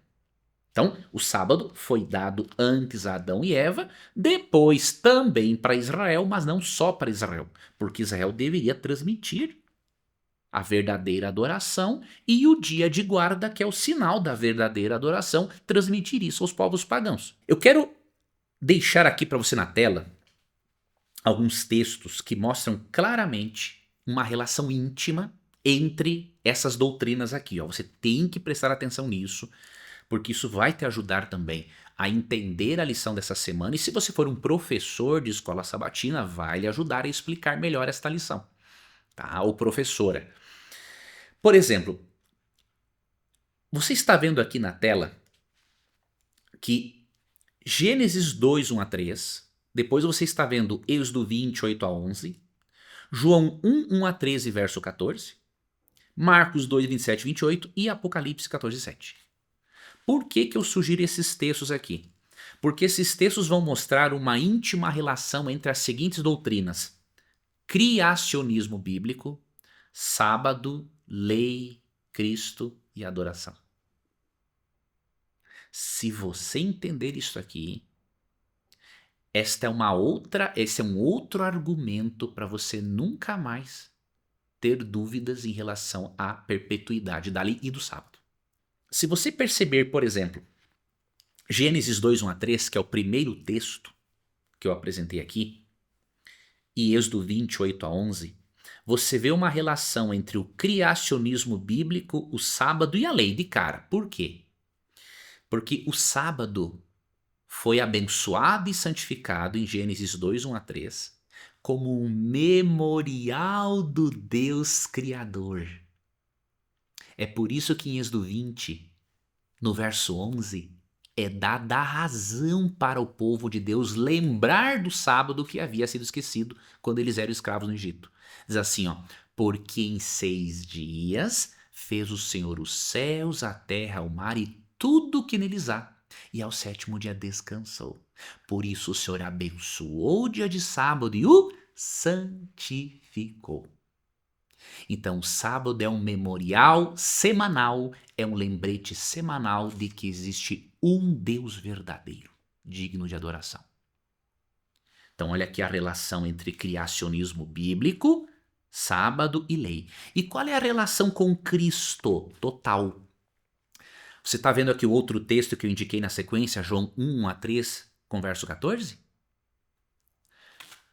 Então, o sábado foi dado antes a Adão e Eva, depois também para Israel, mas não só para Israel, porque Israel deveria transmitir a verdadeira adoração e o dia de guarda, que é o sinal da verdadeira adoração, transmitir isso aos povos pagãos. Eu quero deixar aqui para você na tela alguns textos que mostram claramente uma relação íntima entre essas doutrinas aqui. Você tem que prestar atenção nisso, porque isso vai te ajudar também a entender a lição dessa semana. E se você for um professor de escola sabatina, vai lhe ajudar a explicar melhor esta lição, tá? Ou professora. Por exemplo, você está vendo aqui na tela que Gênesis 2, 1 a 3, depois você está vendo Êxodo 20, 8 a 11, João 1, 1 a 13, verso 14, Marcos 2, 27 e 28 e Apocalipse 14, 7. Por que eu sugiro esses textos aqui? Porque esses textos vão mostrar uma íntima relação entre as seguintes doutrinas: criacionismo bíblico, sábado, lei, Cristo e adoração. Se você entender isso aqui, esse é um outro argumento para você nunca mais ter dúvidas em relação à perpetuidade da lei e do sábado. Se você perceber, por exemplo, Gênesis 2, 1 a 3, que é o primeiro texto que eu apresentei aqui, e Êxodo 20, 8 a 11, você vê uma relação entre o criacionismo bíblico, o sábado e a lei de cara. Por quê? Porque o sábado foi abençoado e santificado em Gênesis 2, 1 a 3, como um memorial do Deus Criador. É por isso que em Êxodo 20, no verso 11, é dada a razão para o povo de Deus lembrar do sábado que havia sido esquecido quando eles eram escravos no Egito. Diz assim, porque em 6 dias fez o Senhor os céus, a terra, o mar e tudo que neles há, e ao 7º dia descansou. Por isso o Senhor abençoou o dia de sábado e o santificou. Então, o sábado é um memorial semanal, é um lembrete semanal de que existe um Deus verdadeiro, digno de adoração. Então olha aqui a relação entre criacionismo bíblico, sábado e lei. E qual é a relação com Cristo? Total. Você está vendo aqui o outro texto que eu indiquei na sequência, João 1:3, com verso 14?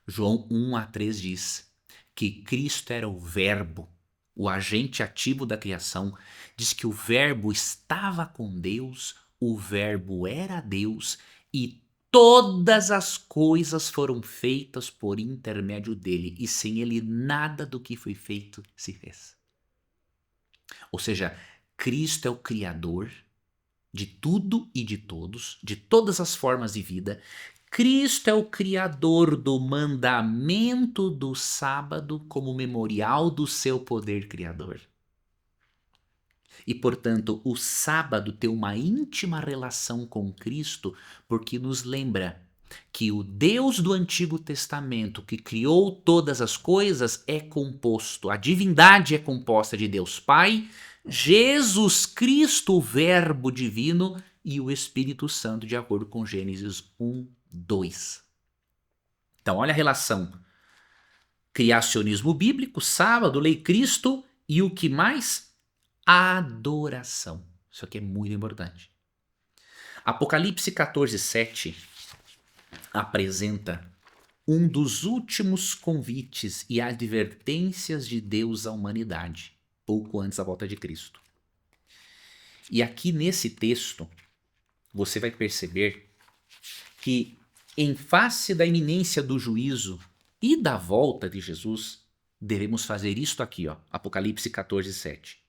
João 1:3 diz que Cristo era o verbo, o agente ativo da criação. Diz que o verbo estava com Deus, o verbo era Deus e todas as coisas foram feitas por intermédio dele, e sem ele nada do que foi feito se fez. Ou seja, Cristo é o Criador de tudo e de todos, de todas as formas de vida. Cristo é o Criador do mandamento do sábado como memorial do seu poder criador. E, portanto, o sábado tem uma íntima relação com Cristo, porque nos lembra que o Deus do Antigo Testamento, que criou todas as coisas, é composto, a divindade é composta de Deus Pai, Jesus Cristo, o Verbo divino, e o Espírito Santo, de acordo com Gênesis 1:2. Então, olha a relação. Criacionismo bíblico, sábado, lei, Cristo, e o que mais? Adoração. Isso aqui é muito importante. Apocalipse 14:7 apresenta um dos últimos convites e advertências de Deus à humanidade, pouco antes da volta de Cristo. E aqui nesse texto, você vai perceber que, em face da iminência do juízo e da volta de Jesus, devemos fazer isto aqui, ó, Apocalipse 14:7.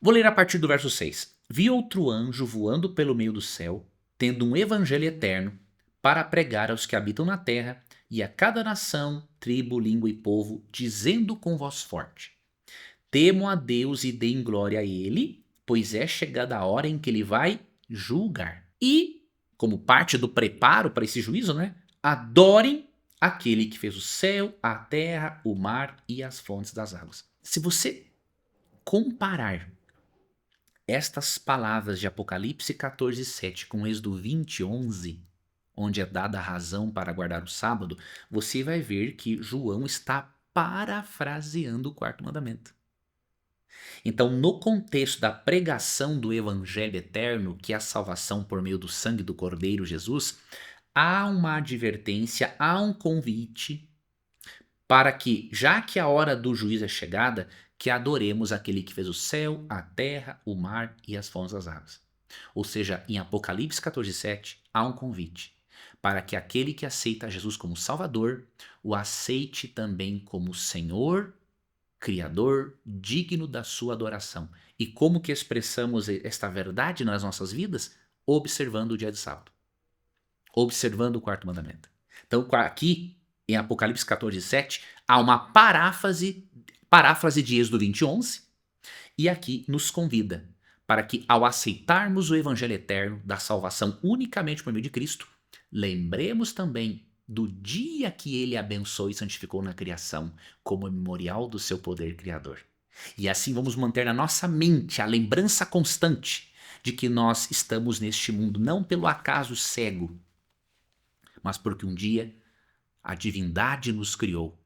Vou ler a partir do verso 6. Vi outro anjo voando pelo meio do céu, tendo um evangelho eterno, para pregar aos que habitam na terra, e a cada nação, tribo, língua e povo, dizendo com voz forte: temam a Deus e deem glória a ele, pois é chegada a hora em que ele vai julgar. E, como parte do preparo para esse juízo, adorem aquele que fez o céu, a terra, o mar e as fontes das águas. Se você comparar estas palavras de Apocalipse 14:7 com Êxodo 20:11, onde é dada a razão para guardar o sábado, você vai ver que João está parafraseando o quarto mandamento. Então, no contexto da pregação do evangelho eterno, que é a salvação por meio do sangue do Cordeiro Jesus, há uma advertência, há um convite para que, já que a hora do juízo é chegada, que adoremos aquele que fez o céu, a terra, o mar e as fontes das águas. Ou seja, em Apocalipse 14:7 há um convite para que aquele que aceita Jesus como Salvador o aceite também como Senhor, Criador, digno da sua adoração. E como que expressamos esta verdade nas nossas vidas? Observando o dia de sábado. Observando o quarto mandamento. Então aqui, em Apocalipse 14:7, há uma paráfrase de Êxodo 20:11, e aqui nos convida para que, ao aceitarmos o evangelho eterno da salvação unicamente por meio de Cristo, lembremos também do dia que ele abençoou e santificou na criação como memorial do seu poder criador. E assim vamos manter na nossa mente a lembrança constante de que nós estamos neste mundo não pelo acaso cego, mas porque um dia a divindade nos criou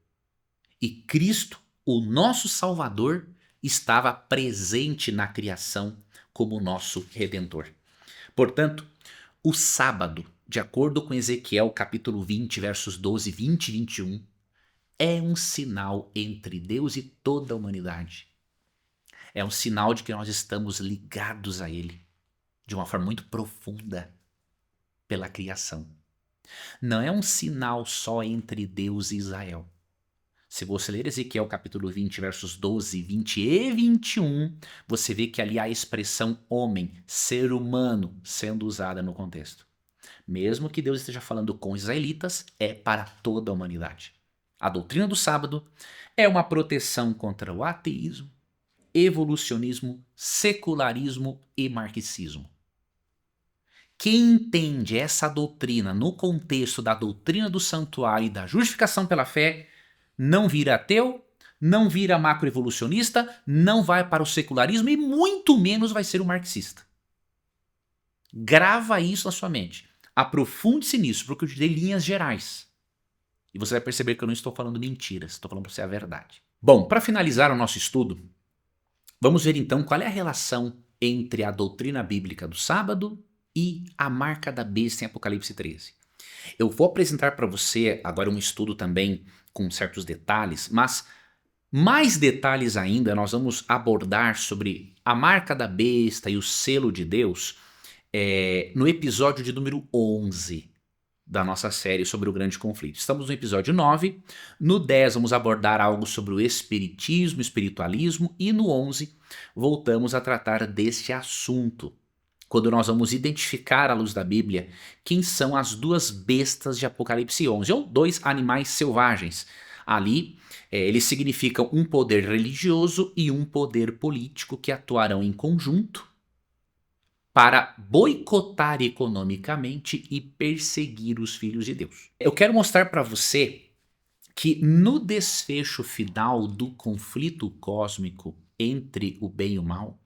e Cristo, o nosso Salvador, estava presente na criação como nosso Redentor. Portanto, o sábado, de acordo com Ezequiel capítulo 20, versos 12, 20 e 21, é um sinal entre Deus e toda a humanidade. É um sinal de que nós estamos ligados a Ele de uma forma muito profunda pela criação. Não é um sinal só entre Deus e Israel. Se você ler Ezequiel capítulo 20, versos 12, 20 e 21, você vê que ali há a expressão homem, ser humano, sendo usada no contexto. Mesmo que Deus esteja falando com os israelitas, é para toda a humanidade. A doutrina do sábado é uma proteção contra o ateísmo, evolucionismo, secularismo e marxismo. Quem entende essa doutrina no contexto da doutrina do santuário e da justificação pela fé, não vira ateu, não vira macroevolucionista, não vai para o secularismo e muito menos vai ser um marxista. Grava isso na sua mente. Aprofunde-se nisso, porque eu te dei linhas gerais. E você vai perceber que eu não estou falando mentiras, estou falando para você a verdade. Bom, para finalizar o nosso estudo, vamos ver então qual é a relação entre a doutrina bíblica do sábado e a marca da besta em Apocalipse 13. Eu vou apresentar para você agora um estudo também com certos detalhes, mas mais detalhes ainda nós vamos abordar sobre a marca da besta e o selo de Deus no episódio de número 11 da nossa série sobre o grande conflito. Estamos no episódio 9, no 10 vamos abordar algo sobre o espiritismo, espiritualismo e no 11 voltamos a tratar deste assunto, quando nós vamos identificar à luz da Bíblia quem são as duas bestas de Apocalipse 11, ou dois animais selvagens. Ali, eles significam um poder religioso e um poder político que atuarão em conjunto para boicotar economicamente e perseguir os filhos de Deus. Eu quero mostrar para você que no desfecho final do conflito cósmico entre o bem e o mal,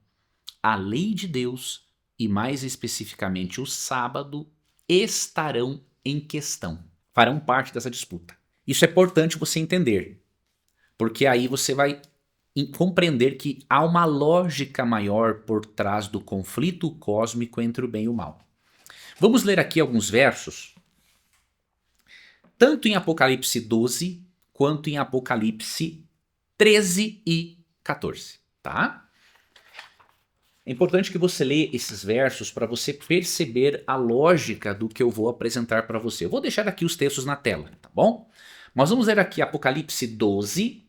a lei de Deus e mais especificamente o sábado estarão em questão, farão parte dessa disputa. Isso é importante você entender, porque aí você vai compreender que há uma lógica maior por trás do conflito cósmico entre o bem e o mal. Vamos ler aqui alguns versos, tanto em Apocalipse 12 quanto em Apocalipse 13 e 14, tá? É importante que você leia esses versos para você perceber a lógica do que eu vou apresentar para você. Eu vou deixar aqui os textos na tela, tá bom? Mas vamos ler aqui Apocalipse 12.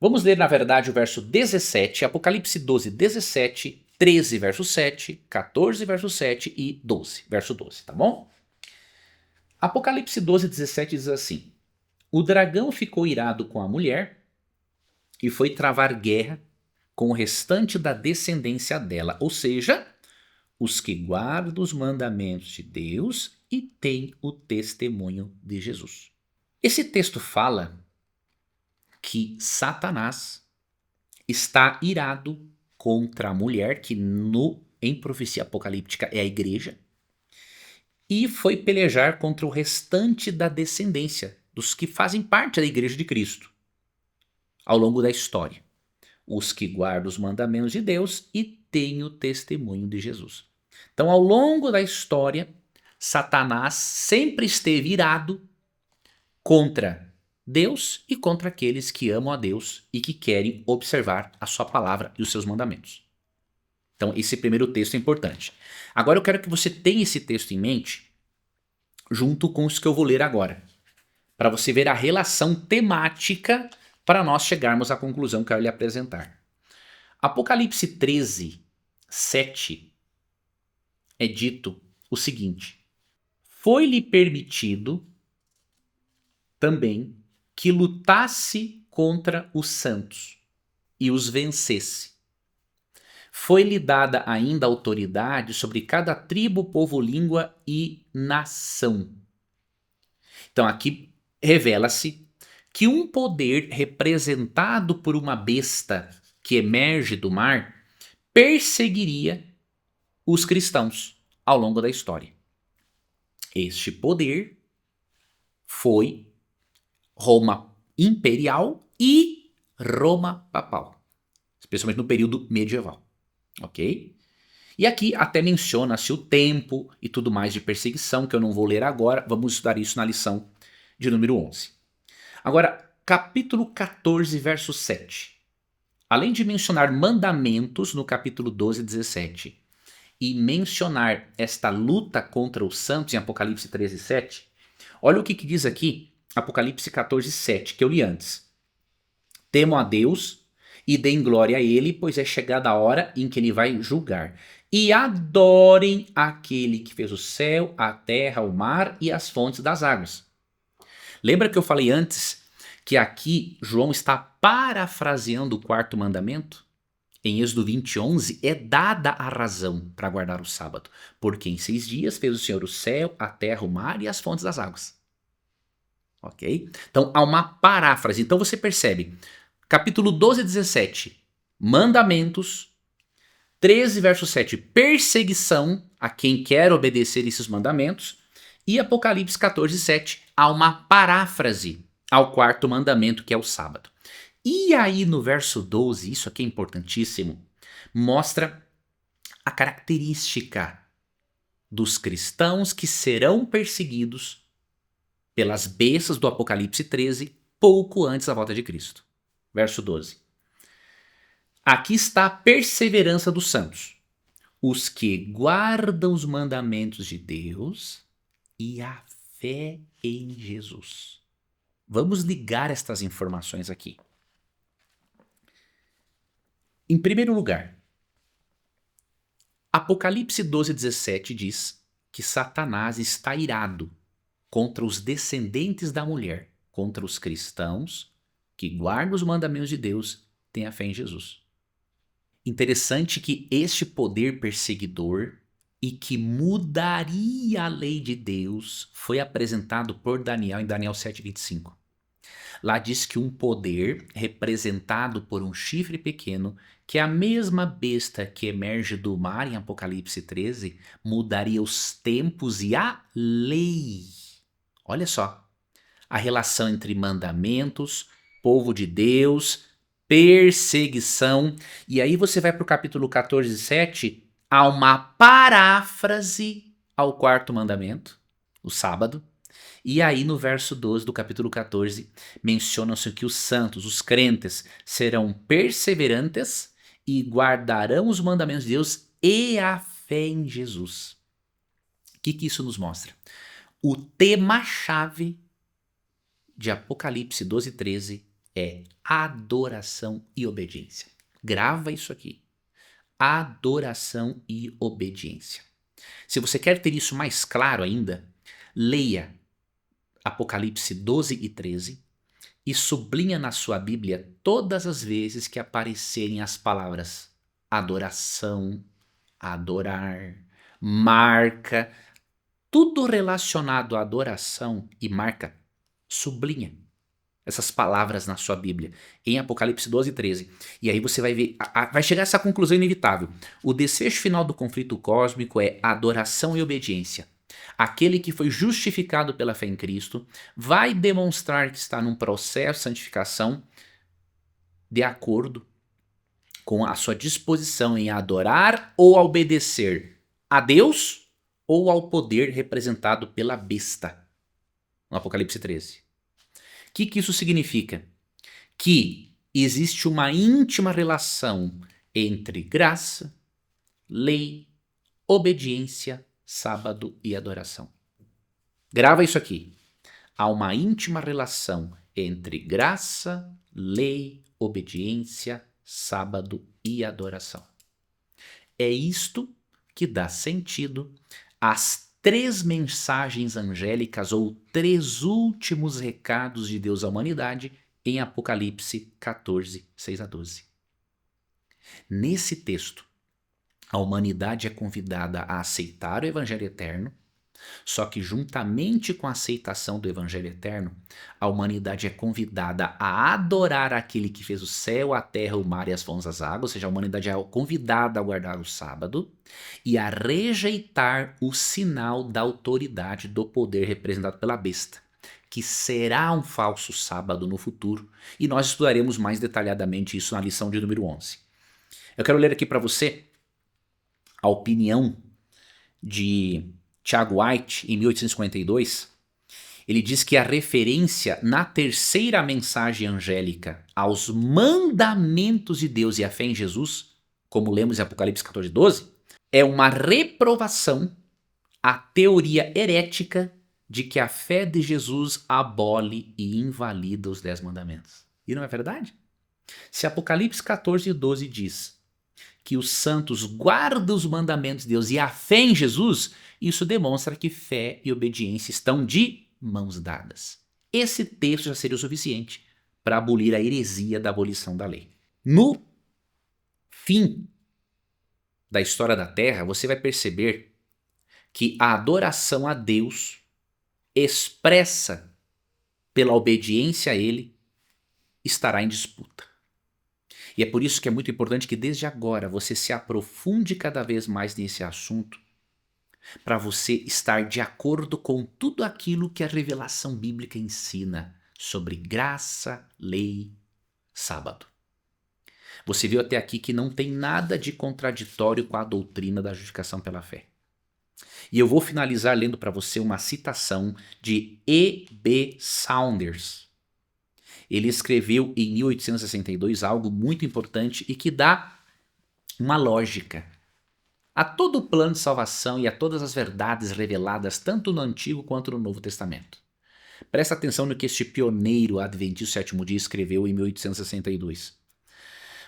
Vamos ler, na verdade, o verso 17, Apocalipse 12, 17, 13, verso 7, 14, verso 7 e 12, verso 12, tá bom? Apocalipse 12, 17 diz assim: O dragão ficou irado com a mulher e foi travar guerra com o restante da descendência dela, ou seja, os que guardam os mandamentos de Deus e têm o testemunho de Jesus. Esse texto fala que Satanás está irado contra a mulher, que em profecia apocalíptica é a igreja, e foi pelejar contra o restante da descendência, dos que fazem parte da igreja de Cristo, ao longo da história. Os que guardam os mandamentos de Deus e têm o testemunho de Jesus. Então, ao longo da história, Satanás sempre esteve irado contra Deus e contra aqueles que amam a Deus e que querem observar a sua palavra e os seus mandamentos. Então, esse primeiro texto é importante. Agora eu quero que você tenha esse texto em mente, junto com os que eu vou ler agora, para você ver a relação temática para nós chegarmos à conclusão que eu quero lhe apresentar. Apocalipse 13, 7 é dito o seguinte: Foi-lhe permitido também que lutasse contra os santos e os vencesse. Foi-lhe dada ainda autoridade sobre cada tribo, povo, língua e nação. Então aqui revela-se que um poder representado por uma besta que emerge do mar perseguiria os cristãos ao longo da história. Este poder foi Roma imperial e Roma papal, especialmente no período medieval, ok? E aqui até menciona-se o tempo e tudo mais de perseguição, que eu não vou ler agora, vamos estudar isso na lição de número 11. Agora, capítulo 14, verso 7. Além de mencionar mandamentos no capítulo 12 e 17 e mencionar esta luta contra os santos em Apocalipse 13, 7, olha o que diz aqui Apocalipse 14, 7, que eu li antes. Temam a Deus e deem glória a Ele, pois é chegada a hora em que Ele vai julgar. E adorem aquele que fez o céu, a terra, o mar e as fontes das águas. Lembra que eu falei antes que aqui João está parafraseando o quarto mandamento? Em Êxodo 20, 11 é dada a razão para guardar o sábado, porque em 6 dias fez o Senhor o céu, a terra, o mar e as fontes das águas. Ok? Então há uma paráfrase. Então você percebe, capítulo 12 e 17, mandamentos, 13 verso 7, perseguição a quem quer obedecer esses mandamentos. E Apocalipse 14:7 há uma paráfrase ao quarto mandamento, que é o sábado. E aí no verso 12, isso aqui é importantíssimo, mostra a característica dos cristãos que serão perseguidos pelas bestas do Apocalipse 13, pouco antes da volta de Cristo. Verso 12. Aqui está a perseverança dos santos, os que guardam os mandamentos de Deus e a fé em Jesus. Vamos ligar estas informações aqui. Em primeiro lugar, Apocalipse 12:17 diz que Satanás está irado contra os descendentes da mulher, contra os cristãos que guardam os mandamentos de Deus, têm a fé em Jesus. Interessante que este poder perseguidor e que mudaria a lei de Deus foi apresentado por Daniel em Daniel 7:25. Lá diz que um poder representado por um chifre pequeno, que é a mesma besta que emerge do mar em Apocalipse 13, mudaria os tempos e a lei. Olha só, a relação entre mandamentos, povo de Deus, perseguição. E aí você vai para o capítulo 14:7, há uma paráfrase ao quarto mandamento, o sábado. E aí no verso 12 do capítulo 14, mencionam-se que os santos, os crentes, serão perseverantes e guardarão os mandamentos de Deus e a fé em Jesus. O que isso nos mostra? O tema-chave de Apocalipse 12:13 é adoração e obediência. Grava isso aqui. Adoração e obediência. Se você quer ter isso mais claro ainda, leia Apocalipse 12:13 e sublinha na sua Bíblia todas as vezes que aparecerem as palavras adoração, adorar, marca, tudo relacionado à adoração e marca, sublinha essas palavras na sua Bíblia, em Apocalipse 12:13. E aí você vai ver, vai chegar a essa conclusão inevitável. O desfecho final do conflito cósmico é adoração e obediência. Aquele que foi justificado pela fé em Cristo vai demonstrar que está num processo de santificação de acordo com a sua disposição em adorar ou obedecer a Deus ou ao poder representado pela besta, no Apocalipse 13. O que isso significa? Que existe uma íntima relação entre graça, lei, obediência, sábado e adoração. Grava isso aqui. Há uma íntima relação entre graça, lei, obediência, sábado e adoração. É isto que dá sentido às 3 mensagens angélicas ou 3 últimos recados de Deus à humanidade em Apocalipse 14, 6-12. Nesse texto, a humanidade é convidada a aceitar o Evangelho Eterno, só que juntamente com a aceitação do Evangelho Eterno, a humanidade é convidada a adorar aquele que fez o céu, a terra, o mar e as fontes das águas, ou seja, a humanidade é convidada a guardar o sábado e a rejeitar o sinal da autoridade do poder representado pela besta, que será um falso sábado no futuro, e nós estudaremos mais detalhadamente isso na lição de número 11. Eu quero ler aqui para você a opinião de Tiago White, em 1852, ele diz que a referência na terceira mensagem angélica aos mandamentos de Deus e a fé em Jesus, como lemos em Apocalipse 14:12, é uma reprovação à teoria herética de que a fé de Jesus abole e invalida os 10 mandamentos. E não é verdade? Se Apocalipse 14:12 diz que os santos guardam os mandamentos de Deus e a fé em Jesus, isso demonstra que fé e obediência estão de mãos dadas. Esse texto já seria o suficiente para abolir a heresia da abolição da lei. No fim da história da Terra, você vai perceber que a adoração a Deus expressa pela obediência a Ele estará em disputa. E é por isso que é muito importante que desde agora você se aprofunde cada vez mais nesse assunto para você estar de acordo com tudo aquilo que a revelação bíblica ensina sobre graça, lei, sábado. Você viu até aqui que não tem nada de contraditório com a doutrina da justificação pela fé. E eu vou finalizar lendo para você uma citação de E.B. Saunders. Ele escreveu em 1862 algo muito importante e que dá uma lógica a todo o plano de salvação e a todas as verdades reveladas tanto no Antigo quanto no Novo Testamento. Presta atenção no que este pioneiro adventista do sétimo dia escreveu em 1862.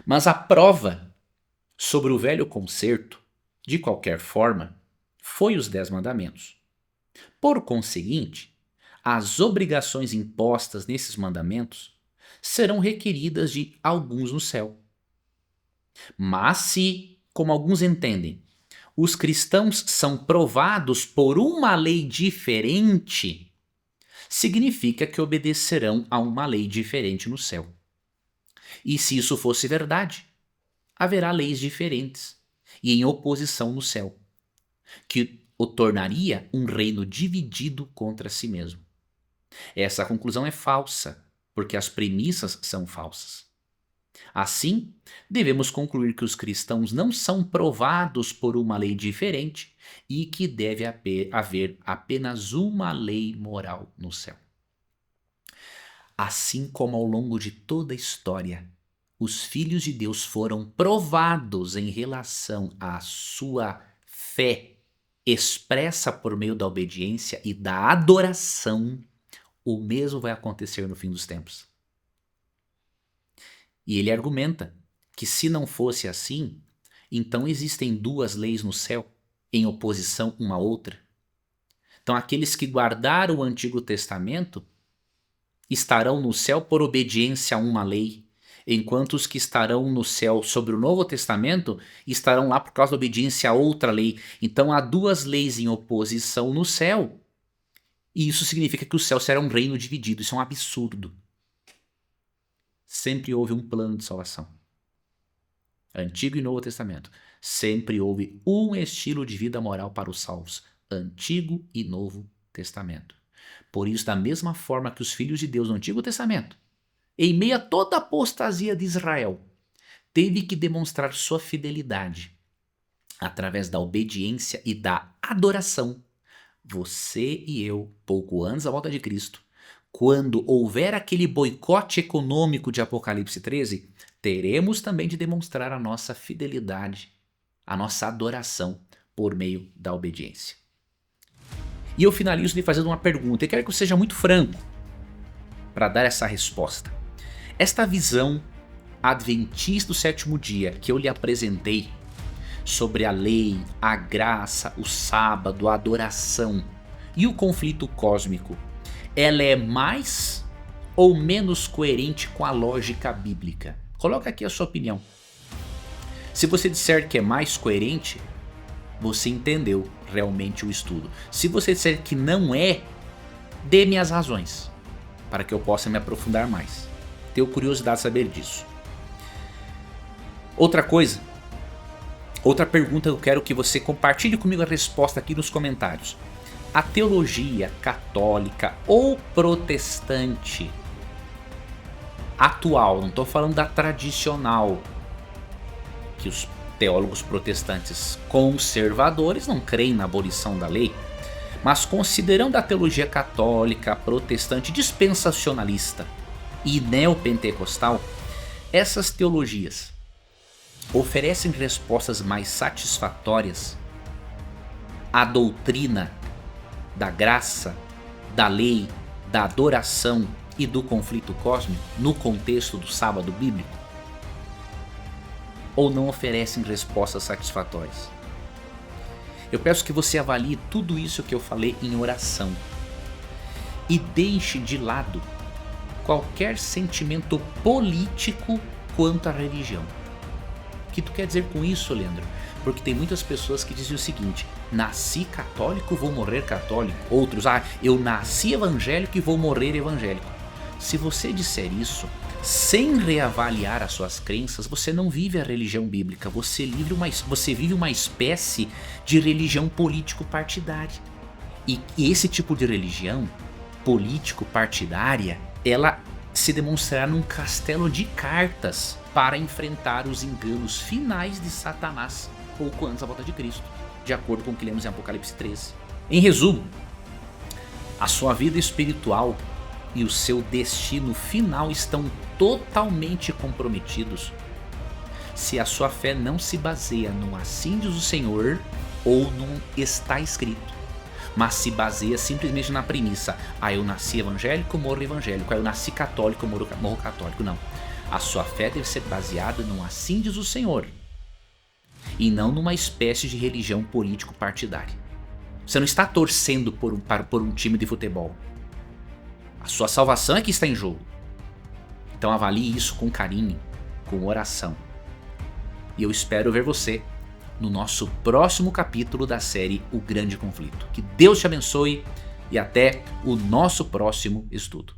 Mas a prova sobre o velho concerto, de qualquer forma, foi os 10 mandamentos. Por conseguinte, as obrigações impostas nesses mandamentos serão requeridas de alguns no céu. Mas se, como alguns entendem, os cristãos são provados por uma lei diferente, significa que obedecerão a uma lei diferente no céu. E se isso fosse verdade, haverá leis diferentes e em oposição no céu, que o tornaria um reino dividido contra si mesmo. Essa conclusão é falsa, porque as premissas são falsas. Assim, devemos concluir que os cristãos não são provados por uma lei diferente e que deve haver apenas uma lei moral no céu. Assim como ao longo de toda a história, os filhos de Deus foram provados em relação à sua fé expressa por meio da obediência e da adoração, o mesmo vai acontecer no fim dos tempos. E ele argumenta que se não fosse assim, então existem 2 leis no céu em oposição uma à outra. Então aqueles que guardaram o Antigo Testamento estarão no céu por obediência a uma lei, enquanto os que estarão no céu sobre o Novo Testamento estarão lá por causa da obediência a outra lei. Então há 2 leis em oposição no céu, e isso significa que o céu será um reino dividido. Isso é um absurdo. Sempre houve um plano de salvação. Antigo e Novo Testamento. Sempre houve um estilo de vida moral para os salvos. Antigo e Novo Testamento. Por isso, da mesma forma que os filhos de Deus no Antigo Testamento, em meio a toda a apostasia de Israel, teve que demonstrar sua fidelidade através da obediência e da adoração. Você e eu, pouco antes da volta de Cristo, quando houver aquele boicote econômico de Apocalipse 13, teremos também de demonstrar a nossa fidelidade, a nossa adoração por meio da obediência. E eu finalizo lhe fazendo uma pergunta, e quero que eu seja muito franco para dar essa resposta. Esta visão adventista do sétimo dia que eu lhe apresentei sobre a lei, a graça, o sábado, a adoração e o conflito cósmico, ela é mais ou menos coerente com a lógica bíblica? Coloca aqui a sua opinião. Se você disser que é mais coerente, você entendeu realmente o estudo. Se você disser que não é, dê-me as razões, para que eu possa me aprofundar mais. Tenho curiosidade de saber disso. Outra coisa, outra pergunta, eu quero que você compartilhe comigo a resposta aqui nos comentários. A teologia católica ou protestante atual, não estou falando da tradicional, que os teólogos protestantes conservadores não creem na abolição da lei, mas considerando a teologia católica, protestante, dispensacionalista e neopentecostal, essas teologias oferecem respostas mais satisfatórias à doutrina da graça, da lei, da adoração e do conflito cósmico no contexto do sábado bíblico? Ou não oferecem respostas satisfatórias? Eu peço que você avalie tudo isso que eu falei em oração e deixe de lado qualquer sentimento político quanto à religião. O que tu quer dizer com isso, Leandro? Porque tem muitas pessoas que dizem o seguinte: nasci católico, vou morrer católico. Outros, eu nasci evangélico e vou morrer evangélico. Se você disser isso, Sem reavaliar as suas crenças, você não vive a religião bíblica, você vive uma espécie de religião político-partidária. E esse tipo de religião político-partidária, ela se demonstrará num castelo de cartas para enfrentar os enganos finais de Satanás pouco antes da volta de Cristo, de acordo com o que lemos em Apocalipse 13. Em resumo, a sua vida espiritual e o seu destino final estão totalmente comprometidos se a sua fé não se baseia no assim diz o Senhor ou num está escrito, mas se baseia simplesmente na premissa: eu nasci evangélico, morro evangélico, eu nasci católico, morro católico. Não, a sua fé deve ser baseada no assim diz o Senhor e não numa espécie de religião político-partidária. Você não está torcendo por um time de futebol. A sua salvação é que está em jogo. Então avalie isso com carinho, com oração. E eu espero ver você no nosso próximo capítulo da série O Grande Conflito. Que Deus te abençoe e até o nosso próximo estudo.